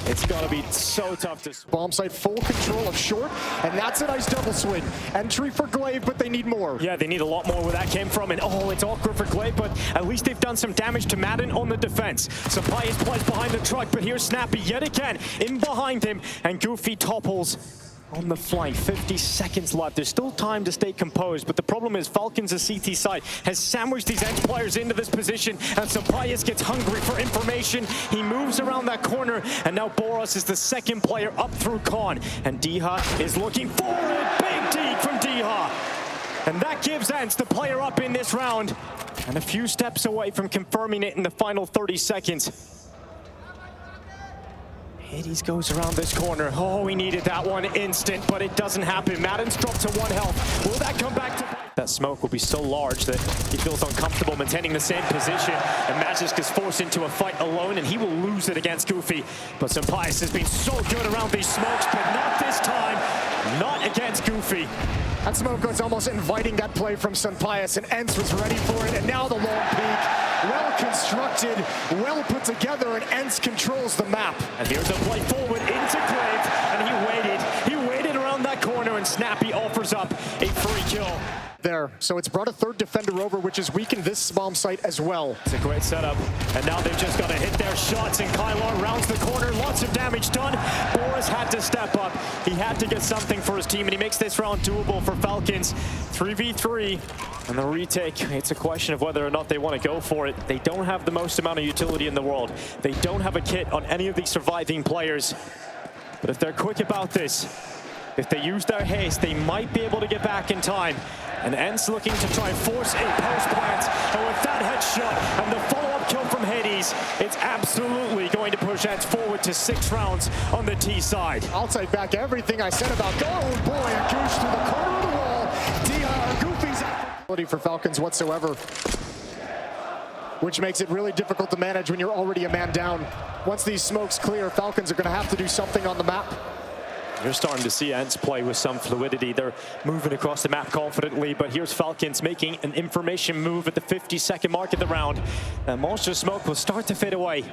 Speaker 4: it's got to be so tough to...
Speaker 3: Bomb site, full control of short, and that's a nice double swing. Entry for glaive, but they need more.
Speaker 4: Yeah, they need a lot more where that came from, and oh, it's awkward for glaive, but at least they've done some damage to Madden on the defense. zywOo plays behind the truck, but here's Snappy yet again, in behind him, and Goofy topples on the flank. 50 seconds left. There's still time to stay composed, but the problem is Falcons' CT side has sandwiched these ENCE players into this position, and zywOo gets hungry for information. He moves around that corner, and now boros is the second player up through Con, and DreamHack is looking forward. Big D from DreamHack. And that gives ENCE the player up in this round, and a few steps away from confirming it in the final 30 seconds. Hades goes around this corner. Oh, he needed that one instant, but it doesn't happen. Madden's dropped to 1 health. Will that come back to... That smoke will be so large that he feels uncomfortable maintaining the same position, and Magisk is forced into a fight alone, and he will lose it against Goofy. But zywOo has been so good around these smokes, but not this time. Not against Goofy.
Speaker 3: That smoke was almost inviting that play from Sunpius, and ENCE was ready for it, and now the long peek. Well constructed, well put together, and ENCE controls the map.
Speaker 4: And here's a play forward into Glaive, and he waited around that corner, and Snappy offers up a free kill.
Speaker 3: There, so it's brought a third defender over, which has weakened this bomb site as well.
Speaker 4: It's a great setup, and now they've just got to hit their shots, and Kylar rounds the corner, lots of damage done. Boris had to step up. He had to get something for his team, and he makes this round doable for Falcons. 3v3, and the retake, it's a question of whether or not they want to go for it. They don't have the most amount of utility in the world. They don't have a kit on any of these surviving players. But if they're quick about this, if they use their haste, they might be able to get back in time. And ENCE looking to try and force a post plant. And with that headshot and the follow-up kill from Hades, it's absolutely going to push ENCE forward to 6 rounds on the T side.
Speaker 3: I'll take back everything I said about oh boy, a goose through the corner of the wall. Goofy's ability for Falcons whatsoever, which makes it really difficult to manage when you're already a man down. Once these smokes clear, Falcons are going to have to do something on the map.
Speaker 4: You're starting to see ENCE play with some fluidity. They're moving across the map confidently, but here's Falcons making an information move at the 52nd mark of the round. And Monster Smoke will start to fade away.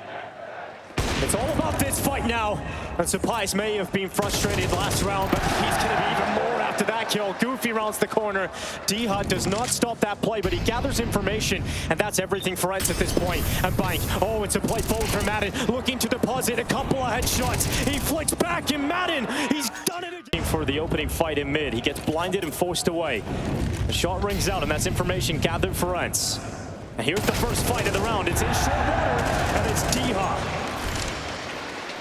Speaker 4: It's all about this fight now. And Surprise may have been frustrated last round, but he's going to be even more after that kill. Goofy rounds the corner. D-Hut does not stop that play, but he gathers information, and that's everything for ENCE at this point. And Bank, oh, it's a play forward for Madden, looking to deposit a couple of headshots. He flicks back, and Madden, he's done it again. For the opening fight in mid, he gets blinded and forced away. The shot rings out, and that's information gathered for ENCE. And here's the first fight of the round. It's in short water, and it's D-Hut.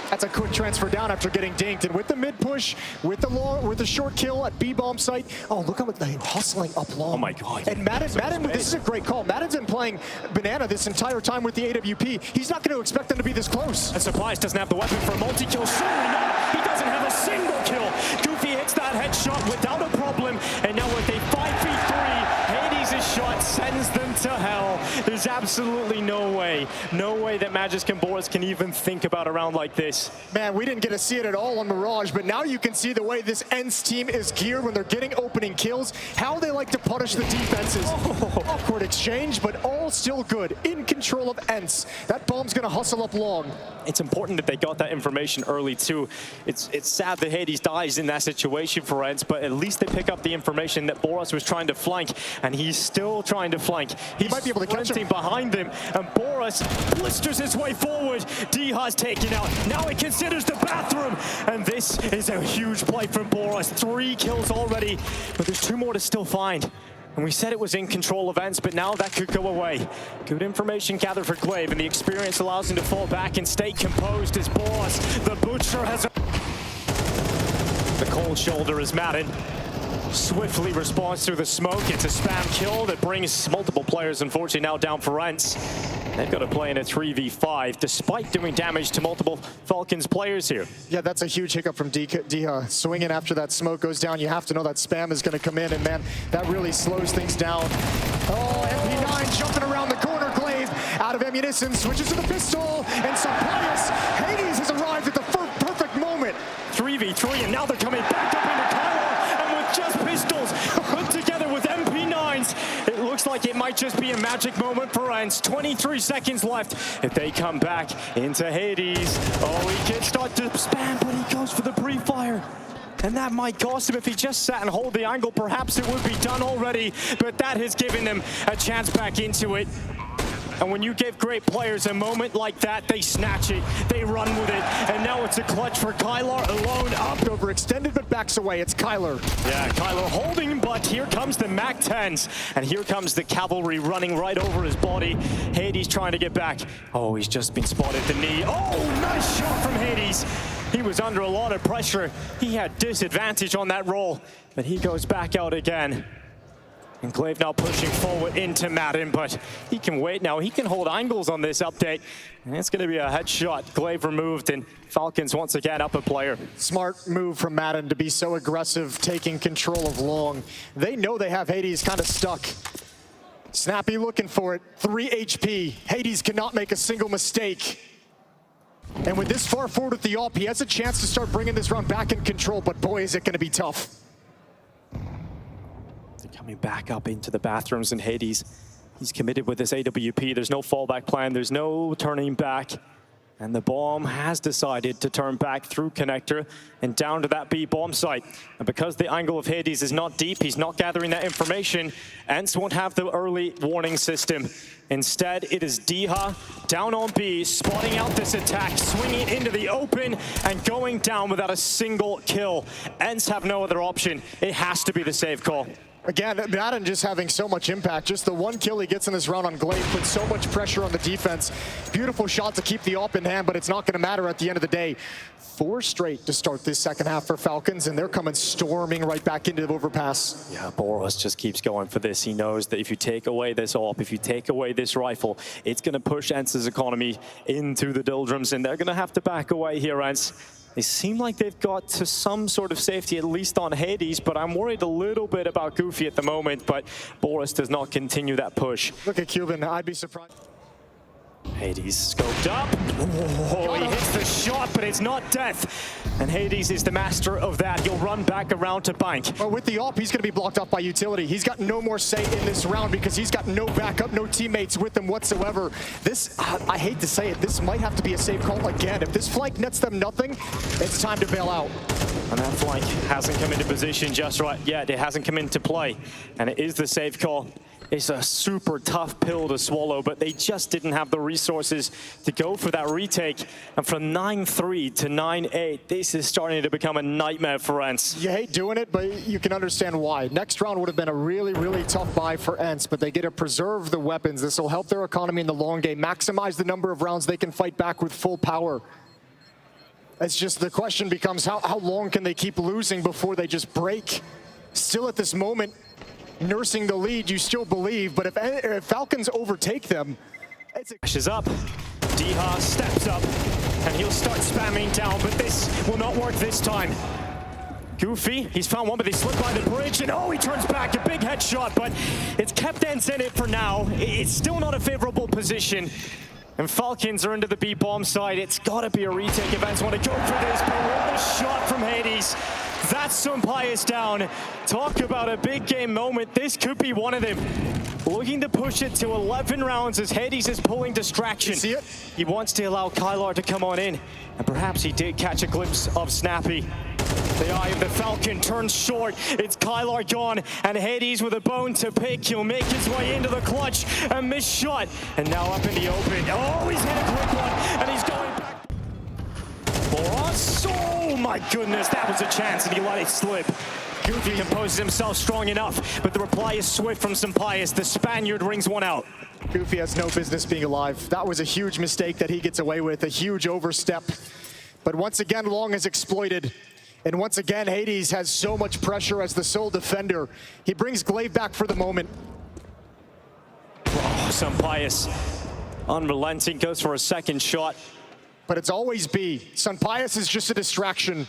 Speaker 3: That's a quick transfer down after getting dinked, and with the mid push, with the short kill at B-bomb site. Oh, look how much they're hustling up long.
Speaker 4: Oh my God.
Speaker 3: And Madden, this is a great call. Madden's been playing banana this entire time with the AWP. He's not going to expect them to be this close.
Speaker 4: And Surprise doesn't have the weapon for a multi-kill. Surely not. He doesn't have a single kill. Goofy hits that headshot without a problem, and now with a 5v3, Hades' shot sends them to hell. There's absolutely no way that Magisk and Boris can even think about a round like this.
Speaker 3: Man, we didn't get to see it at all on Mirage, but now you can see the way this ENCE team is geared when they're getting opening kills, how they like to punish the defenses. Oh. Awkward exchange, but all still good. In control of ENCE. That bomb's gonna hustle up long.
Speaker 4: It's important that they got that information early too. It's sad that Hades dies in that situation for ENCE, but at least they pick up the information that Boris was trying to flank, and he's still trying to flank. He might be able to catch him behind him, and Boris blisters his way forward. D-Hut's taken out. Now he considers the bathroom, and this is a huge play from Boris. 3 kills already, but there's 2 more to still find. And we said it was in control of ENCE, but now that could go away. Good information gathered for Glaive, and the experience allows him to fall back and stay composed as Boris, the Butcher, has the cold shoulder as Madden swiftly responds through the smoke. It's a spam kill that brings multiple players, unfortunately, now down for ENCE. They've got to play in a 3v5, despite doing damage to multiple Falcons players here.
Speaker 3: Yeah, that's a huge hiccup from Diha. Swinging after that smoke goes down, you have to know that spam is going to come in, and man, that really slows things down. Oh, MP9 jumping around the corner. Glaive out of ammunition, switches to the pistol, and Sunpius, Hades has arrived at the perfect moment.
Speaker 4: 3v3, and now they're coming back up into Kylar, and with just pistols put together with MP9s, it looks like it might just be a magic moment for ENCE. 23 seconds left. If they come back into Hades, oh, he can start to spam, but he goes for the pre-fire. And that might cost him. If he just sat and hold the angle, perhaps it would be done already, but that has given them a chance back into it. And when you give great players a moment like that, they snatch it, they run with it, and now it's a clutch for Kylar alone up.
Speaker 3: Overextended, but backs away. It's Kylar.
Speaker 4: Yeah, Kylar holding, but here comes the MAC-10s, and here comes the cavalry running right over his body. Hades trying to get back. Oh, he's just been spotted at the knee. Oh, nice shot from Hades. He was under a lot of pressure. He had disadvantage on that roll, but he goes back out again. And Glaive now pushing forward into Madden, but he can wait now. He can hold angles on this update. And it's going to be a headshot. Glaive removed, and Falcons once again up a player.
Speaker 3: Smart move from Madden to be so aggressive, taking control of long. They know they have Hades kind of stuck. Snappy looking for it. 3 HP. Hades cannot make a single mistake. And with this far forward with the AWP, he has a chance to start bringing this round back in control, but boy, is it going to be tough.
Speaker 4: They're coming back up into the bathrooms, and Hades, he's committed with this AWP. There's no fallback plan. There's no turning back. And the bomb has decided to turn back through connector and down to that B bomb site. And because the angle of Hades is not deep, he's not gathering that information, ENCE won't have the early warning system. Instead, it is DreamHack down on B, spotting out this attack, swinging into the open and going down without a single kill. ENCE have no other option. It has to be the save call.
Speaker 3: Again, Madden just having so much impact. Just the one kill he gets in this round on Glaive puts so much pressure on the defense. Beautiful shot to keep the AWP in hand, but it's not going to matter at the end of the day. 4 straight to start this second half for Falcons, and they're coming storming right back into the overpass.
Speaker 4: Yeah, Boros just keeps going for this. He knows that if you take away this AWP, if you take away this rifle, it's going to push ENCE's economy into the doldrums, and they're going to have to back away here, ENCE. They seem like they've got to some sort of safety, at least on Hades, but I'm worried a little bit about Goofy at the moment, but Boris does not continue that push.
Speaker 3: Look at Cuban, I'd be surprised.
Speaker 4: Hades scoped up. Oh, he hits the shot, but it's not death. And Hades is the master of that. He'll run back around to bank.
Speaker 3: But with the AWP, he's going to be blocked off by utility. He's got no more say in this round because he's got no backup, no teammates with him whatsoever. This, I hate to say it, this might have to be a save call again. If this flank nets them nothing, it's time to bail out.
Speaker 4: And that flank hasn't come into position just right yet. It hasn't come into play. And it is the save call. It's a super tough pill to swallow, but they just didn't have the resources to go for that retake. And from 9-3 to 9-8, this is starting to become a nightmare for ENCE.
Speaker 3: You hate doing it, but you can understand why. Next round would have been a really, really tough buy for ENCE, but they get to preserve the weapons. This will help their economy in the long game, maximize the number of rounds they can fight back with full power. It's just the question becomes how long can they keep losing before they just break? Still at this moment, nursing the lead, you still believe, but if Falcons overtake them, it's
Speaker 4: Pasha's up, DreamHack steps up, and he'll start spamming down, but this will not work this time. Goofy, he's found one, but they slip by the bridge, and oh, he turns back, a big headshot, but it's kept ENCE in it for now. It's still not a favorable position. And Falcons are into the B bomb side. It's got to be a retake if ENCE want to go for this, but what a shot from Hades. That's zywOo down. Talk about a big game moment. This could be one of them. Looking to push it to 11 rounds as Hades is pulling distraction.
Speaker 3: You see it?
Speaker 4: He wants to allow Kylar to come on in. And perhaps he did catch a glimpse of Snappy. The eye of the Falcon turns short. It's Kylar gone, and Hades with a bone to pick. He'll make his way into the clutch. A missed shot, and now up in the open. Oh, he's hit a quick one, and he's going back. Boros, oh my goodness, that was a chance, and he let it slip. Goofy composes himself strong enough, but the reply is swift from zywOo. The Spaniard rings one out.
Speaker 3: Goofy has no business being alive. That was a huge mistake that he gets away with, a huge overstep. But once again, Long is exploited. And once again, Hades has so much pressure as the sole defender. He brings Glaive back for the moment.
Speaker 4: Oh, zywOo, unrelenting, goes for a second shot.
Speaker 3: But it's always B. zywOo is just a distraction.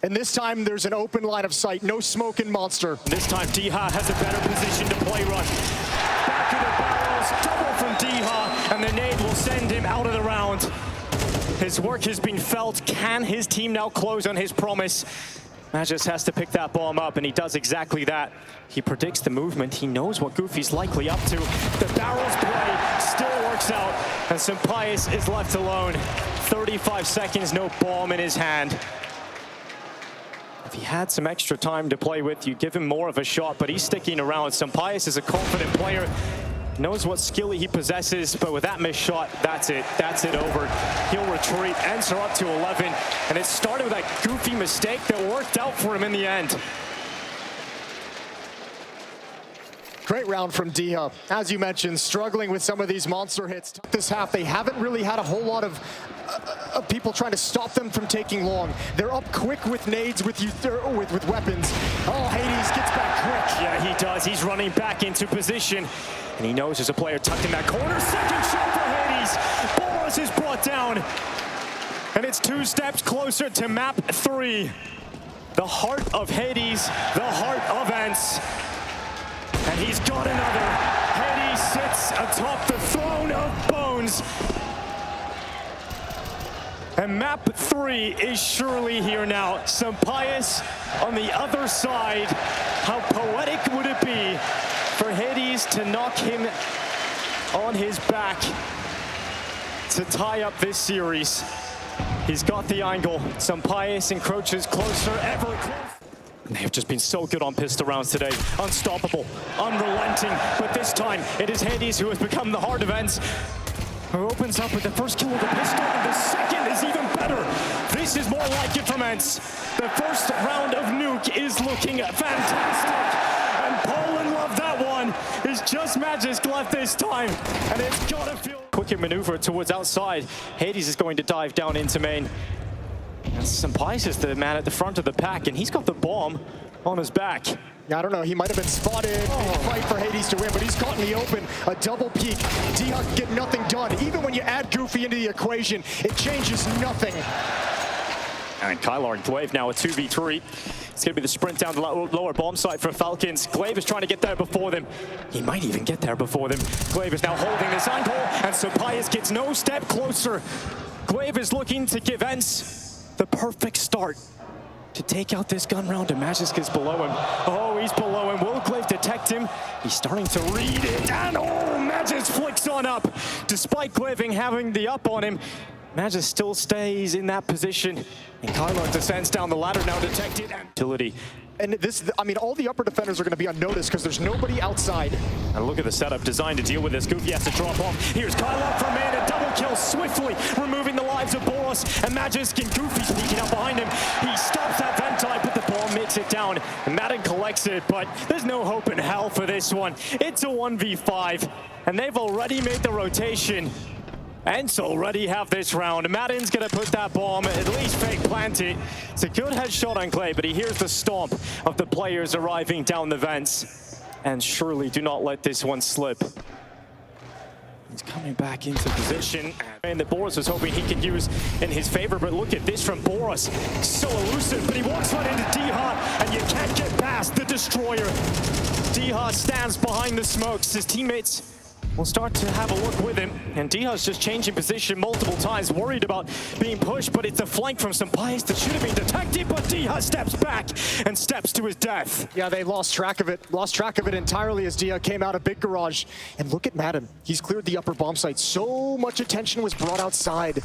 Speaker 3: And this time, there's an open line of sight. No smoke in Monster.
Speaker 4: This time, DreamHack has a better position to play rush. Back of the barrels, double from DreamHack, and the nade will send him out of the round. His work has been felt. Can his team now close on his promise? Magisk has to pick that bomb up, and he does exactly that. He predicts the movement. He knows what Goofy's likely up to. The barrels play still works out, and zywOo is left alone. 35 seconds, no bomb in his hand. If he had some extra time to play with, you'd give him more of a shot, but he's sticking around. zywOo is a confident player, knows what skill he possesses, but with that missed shot, that's it over. He'll retreat. ENCE are up to 11, and it started with that Goofy mistake that worked out for him in the end.
Speaker 3: Great round from DreamHack. As you mentioned, struggling with some of these monster hits. This half, they haven't really had a whole lot of people trying to stop them from taking long. They're up quick with nades, with weapons. Oh, Hades gets back quick.
Speaker 4: Yeah, he does. He's running back into position, and he knows there's a player tucked in that corner. Second shot for Hades. Boros is brought down, and it's 2 steps closer to map 3. The heart of Hades, the heart of ENCE. And he's got another. Hades sits atop the throne of bones. And map 3 is surely here now. zywOo on the other side. How poetic would it be for Hades to knock him on his back to tie up this series? He's got the angle. zywOo encroaches closer, ever closer. They've just been so good on pistol rounds today. Unstoppable, unrelenting, but this time it is Hades who has become the heart of ENCE, who opens up with the first kill with the pistol, and the second is even better. This is more like it from ENCE. The first round of nuke is looking fantastic, and Poland loved that one. It's just Magisk left this time, and it's gotta feel... Quick maneuver towards outside. Hades is going to dive down into main. And zywOo is the man at the front of the pack, and he's got the bomb on his back.
Speaker 3: Yeah, I don't know, he might have been spotted. Big fight for Hades to win, but he's caught in the open. A double peek. DreamHack get nothing done. Even when you add Goofy into the equation, it changes nothing.
Speaker 4: And Kylar and Glaive now a 2v3. It's going to be the sprint down the lower bomb site for Falcons. Glaive is trying to get there before them. He might even get there before them. Glaive is now holding this angle, and zywOo gets no step closer. Glaive is looking to give ENCE the perfect start to take out this gun round, and Magisk is below him. Oh, he's below him. Will Glaive detect him? He's starting to read it, and oh, Magisk flicks on up. Despite Glaive having the up on him, Magisk still stays in that position, and Kylar descends down the ladder now, detected, and utility.
Speaker 3: And this, I mean, all the upper defenders are going to be unnoticed because there's nobody outside.
Speaker 4: And look at the setup designed to deal with this. Goofy has to drop off. Here's Kylar from man, a double kill swiftly, removing the lives of Boros. And Magisk and Goofy sneaking up behind him. He stops that Ventai, but the bomb makes it down. And Madden collects it, but there's no hope in hell for this one. It's a 1v5, and they've already made the rotation. ENCE already have this round. Madden's gonna put that bomb, at least fake plant it. It's a good headshot on Clay, but he hears the stomp of the players arriving down the vents. And surely do not let this one slip. He's coming back into position. And that Boros was hoping he could use in his favor, but look at this from Boros. So elusive, but he walks right into DreamHack, and you can't get past the destroyer. DreamHack stands behind the smokes. His teammates will start to have a look with him, and DreamHack's just changing position multiple times, worried about being pushed, but it's a flank from zywOo that should have been detected, but DreamHack steps back and steps to his death.
Speaker 3: Yeah, they lost track of it entirely as DreamHack came out of Big Garage. And look at Madden, he's cleared the upper bomb site. So much attention was brought outside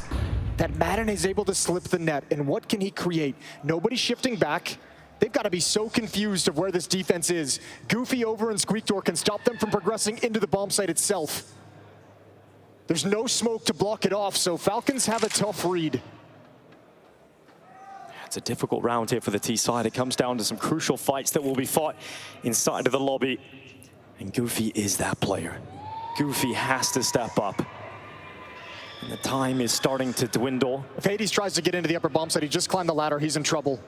Speaker 3: that Madden is able to slip the net, and what can he create? Nobody shifting back. They've got to be so confused of where this defense is. Goofy over and Squeakdoor can stop them from progressing into the bomb site itself. There's no smoke to block it off, so Falcons have a tough read.
Speaker 4: It's a difficult round here for the T side. It comes down to some crucial fights that will be fought inside of the lobby. And Goofy is that player. Goofy has to step up. And the time is starting to dwindle.
Speaker 3: If Hades tries to get into the upper bomb site, he just climbed the ladder, he's in trouble.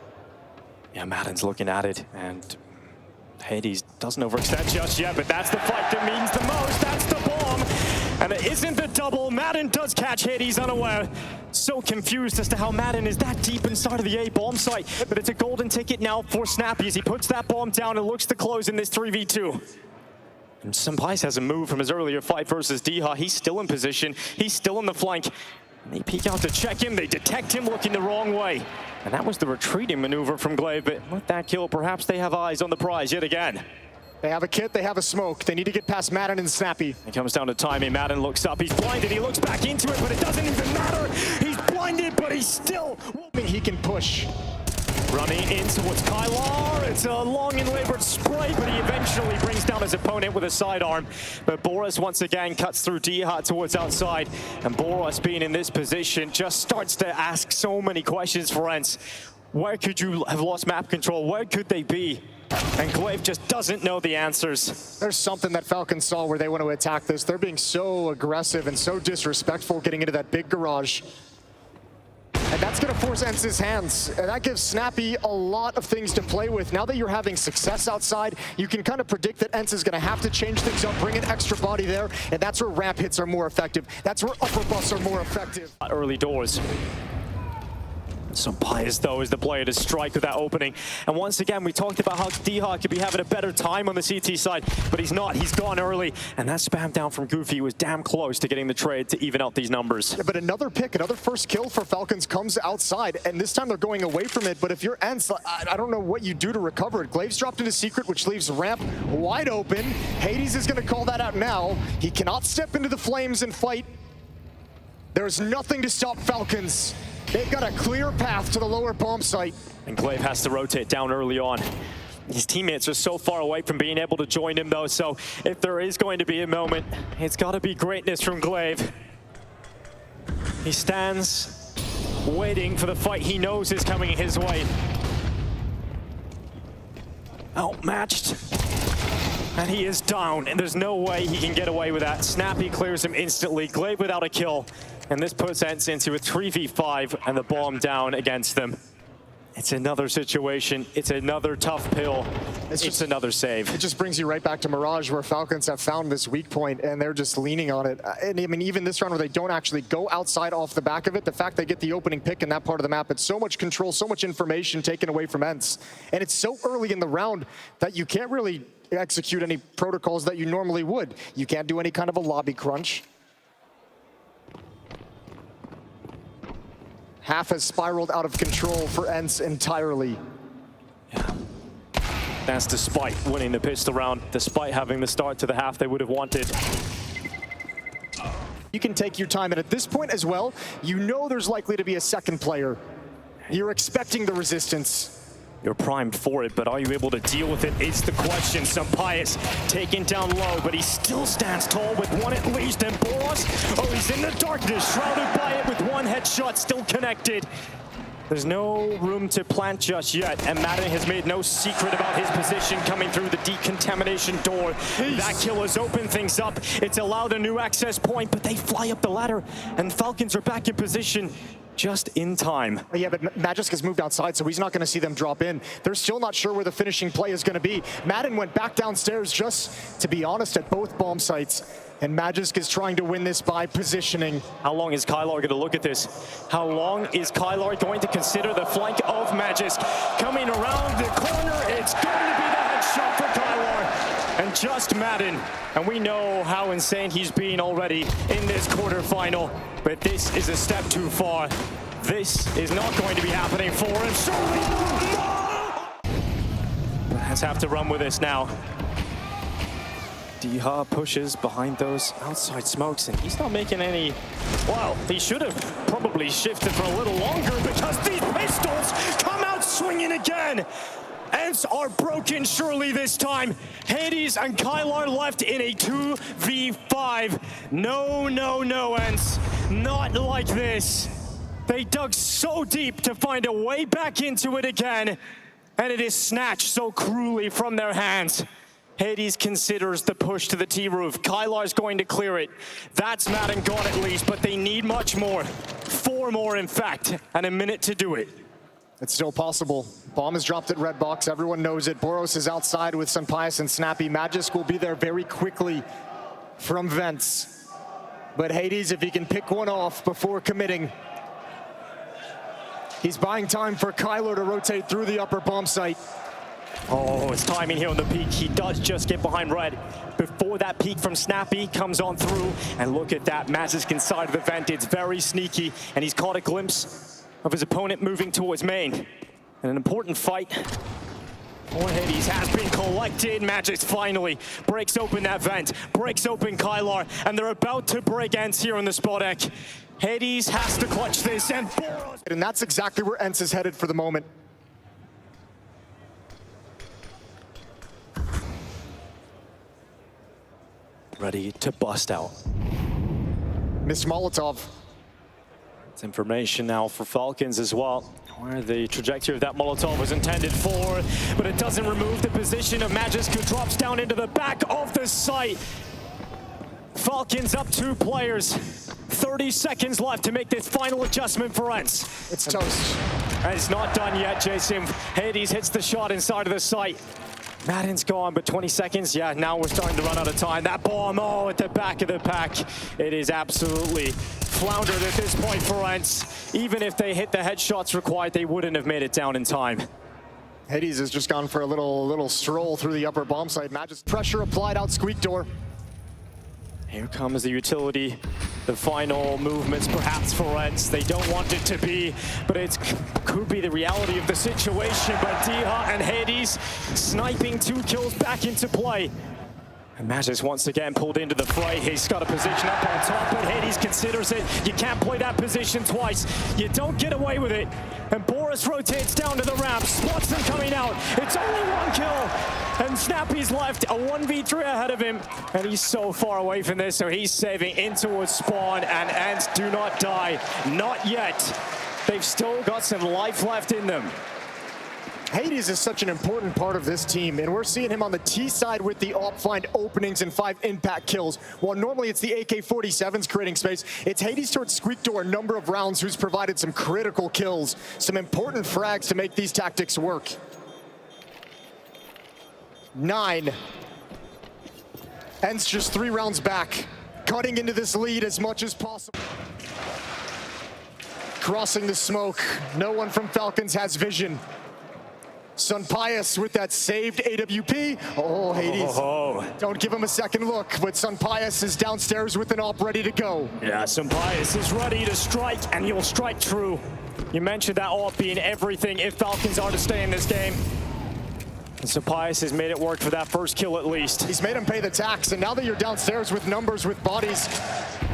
Speaker 4: Yeah, Madden's looking at it, and Hades doesn't overextend just yet, but that's the fight that means the most. That's the bomb, and it isn't the double. Madden does catch Hades unaware. So confused as to how Madden is that deep inside of the A bomb site, but it's a golden ticket now for Snappy as he puts that bomb down and looks to close in this 3v2. And zywOo has a move from his earlier fight versus DreamHack. He's still in position. He's still in the flank. And they peek out to check him. They detect him looking the wrong way. And that was the retreating maneuver from Glaive, but with that kill, perhaps they have eyes on the prize yet again.
Speaker 3: They have a kit, they have a smoke. They need to get past Madden and Snappy.
Speaker 4: It comes down to timing. Madden looks up, he's blinded, he looks back into it, but it doesn't even matter. He's blinded, but he's still...
Speaker 3: He can push.
Speaker 4: Running in towards Kylar. It's a long and labored spray, but he eventually brings down his opponent with a sidearm. But Boros once again cuts through DreamHack towards outside. And Boros being in this position just starts to ask so many questions for ENCE. Where could you have lost map control? Where could they be? And Glaive just doesn't know the answers.
Speaker 3: There's something that Falcons saw where they want to attack this. They're being so aggressive and so disrespectful getting into that big garage. And that's going to force ENCE's hands. And that gives Snappy a lot of things to play with. Now that you're having success outside, you can kind of predict that ENCE is going to have to change things up, bring an extra body there, and that's where ramp hits are more effective. That's where upper buffs are more effective.
Speaker 4: Early doors. Pius, though, is the player to strike with that opening. And once again, we talked about how DreamHack could be having a better time on the CT side, but he's not. He's gone early. And that spam down from Goofy was damn close to getting the trade to even out these numbers.
Speaker 3: Yeah, but another pick, another first kill for Falcons comes outside, and this time they're going away from it. But if you're ENCE, I don't know what you do to recover it. Glaive's dropped into secret, which leaves ramp wide open. Hades is going to call that out now. He cannot step into the flames and fight. There's nothing to stop Falcons. They've got a clear path to the lower bomb site.
Speaker 4: And Glaive has to rotate down early on. His teammates are so far away from being able to join him, though, so if there is going to be a moment, it's got to be greatness from Glaive. He stands waiting for the fight he knows is coming his way. Outmatched. And he is down, and there's no way he can get away with that. Snappy clears him instantly. Glaive without a kill. And this puts ENCE into a 3v5 and the bomb down against them. It's another situation. It's another tough pill. It's another save.
Speaker 3: It just brings you right back to Mirage, where Falcons have found this weak point and they're just leaning on it. And I mean, even this round where they don't actually go outside off the back of it, the fact they get the opening pick in that part of the map, it's so much control, so much information taken away from ENCE. And it's so early in the round that you can't really execute any protocols that you normally would. You can't do any kind of a lobby crunch. Half has spiraled out of control for ENCE entirely.
Speaker 4: Yeah. That's despite winning the pistol round, despite having the start to the half they would have wanted.
Speaker 3: You can take your time, and at this point as well, you know there's likely to be a second player. You're expecting the resistance.
Speaker 4: You're primed for it, but are you able to deal with it? It's the question. Pius taken down low, but he still stands tall with one at least. And Boros, oh, he's in the darkness, shrouded by it with one headshot still connected. There's no room to plant just yet, and Madden has made no secret about his position coming through the decontamination door. That kill has opened things up. It's allowed a new access point, but they fly up the ladder, and Falcons are back in position. Just in time.
Speaker 3: Yeah, but Magisk has moved outside, so he's not going to see them drop in. They're still not sure where the finishing play is going to be. Madden went back downstairs just, to be honest, at both bomb sites. And Magisk is trying to win this by positioning.
Speaker 4: How long is Kylar going to look at this? How long is Kylar going to consider the flank of Magisk? Coming around the corner, it's going to be the headshot for Kylar. And just Madden. And we know how insane he's been already in this quarterfinal. But this is a step too far. This is not going to be happening for him. Let's have to run with this now. DreamHack pushes behind those outside smokes, and he's not making any... Well, he should have probably shifted for a little longer, because these pistols come out swinging again. ENCE are broken surely this time. Hades and Kylar left in a 2v5. No, no, no, ENCE. Not like this. They dug so deep to find a way back into it again, and it is snatched so cruelly from their hands. Hades considers the push to the T-roof. Kylar's going to clear it. That's Madden gone at least, but they need much more. 4 more, in fact, and a minute to do it.
Speaker 3: It's still possible. Bomb is dropped at red box. Everyone knows it. Boros is outside with Pius and Snappy. Magisk will be there very quickly from vents. But Hades, if he can pick one off before committing. He's buying time for Kylar to rotate through the upper bomb site.
Speaker 4: Oh, it's timing here on the peak. He does just get behind red before that peak from Snappy comes on through. And look at that, Magisk inside of the vent. It's very sneaky, and he's caught a glimpse of his opponent moving towards main. And an important fight for Hades has been collected. Magisk finally breaks open that vent, breaks open Kylar, and they're about to break ENCE here on the spot deck. Hades has to clutch this, and Boros...
Speaker 3: And that's exactly where ENCE is headed for the moment.
Speaker 4: Ready to bust out.
Speaker 3: Miss Molotov.
Speaker 4: It's information now for Falcons as well, where the trajectory of that Molotov was intended for, but it doesn't remove the position of Magisk, who drops down into the back of the site. Falcons up 2 players. 30 seconds left to make this final adjustment for ENCE.
Speaker 3: It's toast.
Speaker 4: And it's not done yet, Jason. Hades hits the shot inside of the site. Madden's gone, but 20 seconds. Yeah, now we're starting to run out of time. That bomb, oh, at the back of the pack. It is absolutely floundered at this point for ENCE. Even if they hit the headshots required, they wouldn't have made it down in time.
Speaker 3: Hades has just gone for a little stroll through the upper bomb site. Magisk pressure applied out squeak door.
Speaker 4: Here comes the utility, the final movements perhaps for ENCE. They don't want it to be, but it could be the reality of the situation. But Diha and Hades sniping 2 kills back into play. And Magisk once again pulled into the fray. He's got a position up on top, but Hades considers it. You can't play that position twice. You don't get away with it. And Boris rotates down to the ramp, spots them coming out. It's only 1 kill. And Snappy's left, a 1v3 ahead of him. And he's so far away from this, so he's saving in towards spawn. And ENCE do not die. Not yet. They've still got some life left in them.
Speaker 3: Hades is such an important part of this team, and we're seeing him on the T side with the op find openings and 5 impact kills. While normally it's the AK-47s creating space, it's Hades towards squeak door a number of rounds who's provided some critical kills, some important frags to make these tactics work. 9. ENCE just 3 rounds back, cutting into this lead as much as possible. Crossing the smoke, no one from Falcons has vision. Sunpius with that saved AWP. Oh, Hades. Don't give him a second look, but Sunpius is downstairs with an op ready to go.
Speaker 4: Yeah, Sunpius is ready to strike, and he'll strike true. You mentioned that op being everything if Falcons are to stay in this game. And Sunpius has made it work for that first kill at least.
Speaker 3: He's made him pay the tax, and now that you're downstairs with numbers, with bodies,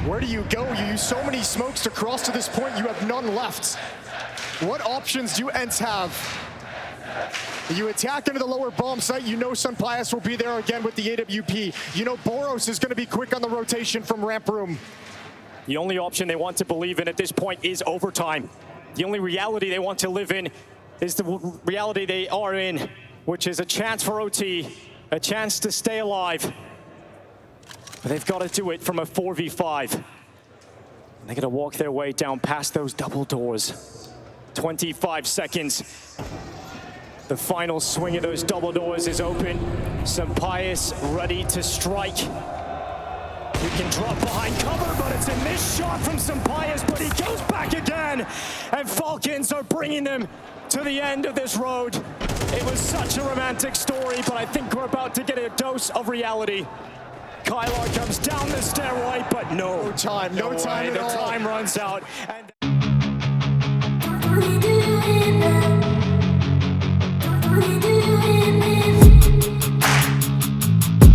Speaker 3: where do you go? You use so many smokes to cross to this point, you have none left. What options do ENCE have? You attack into the lower bomb site, you know Sunpius will be there again with the AWP. You know Boros is going to be quick on the rotation from ramp room.
Speaker 4: The only option they want to believe in at this point is overtime. The only reality they want to live in is the reality they are in, which is a chance for OT, a chance to stay alive. But they've got to do it from a 4v5. And they're going to walk their way down past those double doors. 25 seconds. The final swing of those double doors is open. Sunpius ready to strike. He can drop behind cover, but it's a missed shot from Sunpius, but he goes back again. And Falcons are bringing them to the end of this road. It was such a romantic story, but I think we're about to get a dose of reality. Kylar comes down the stairway, but no time at all. The time runs out. And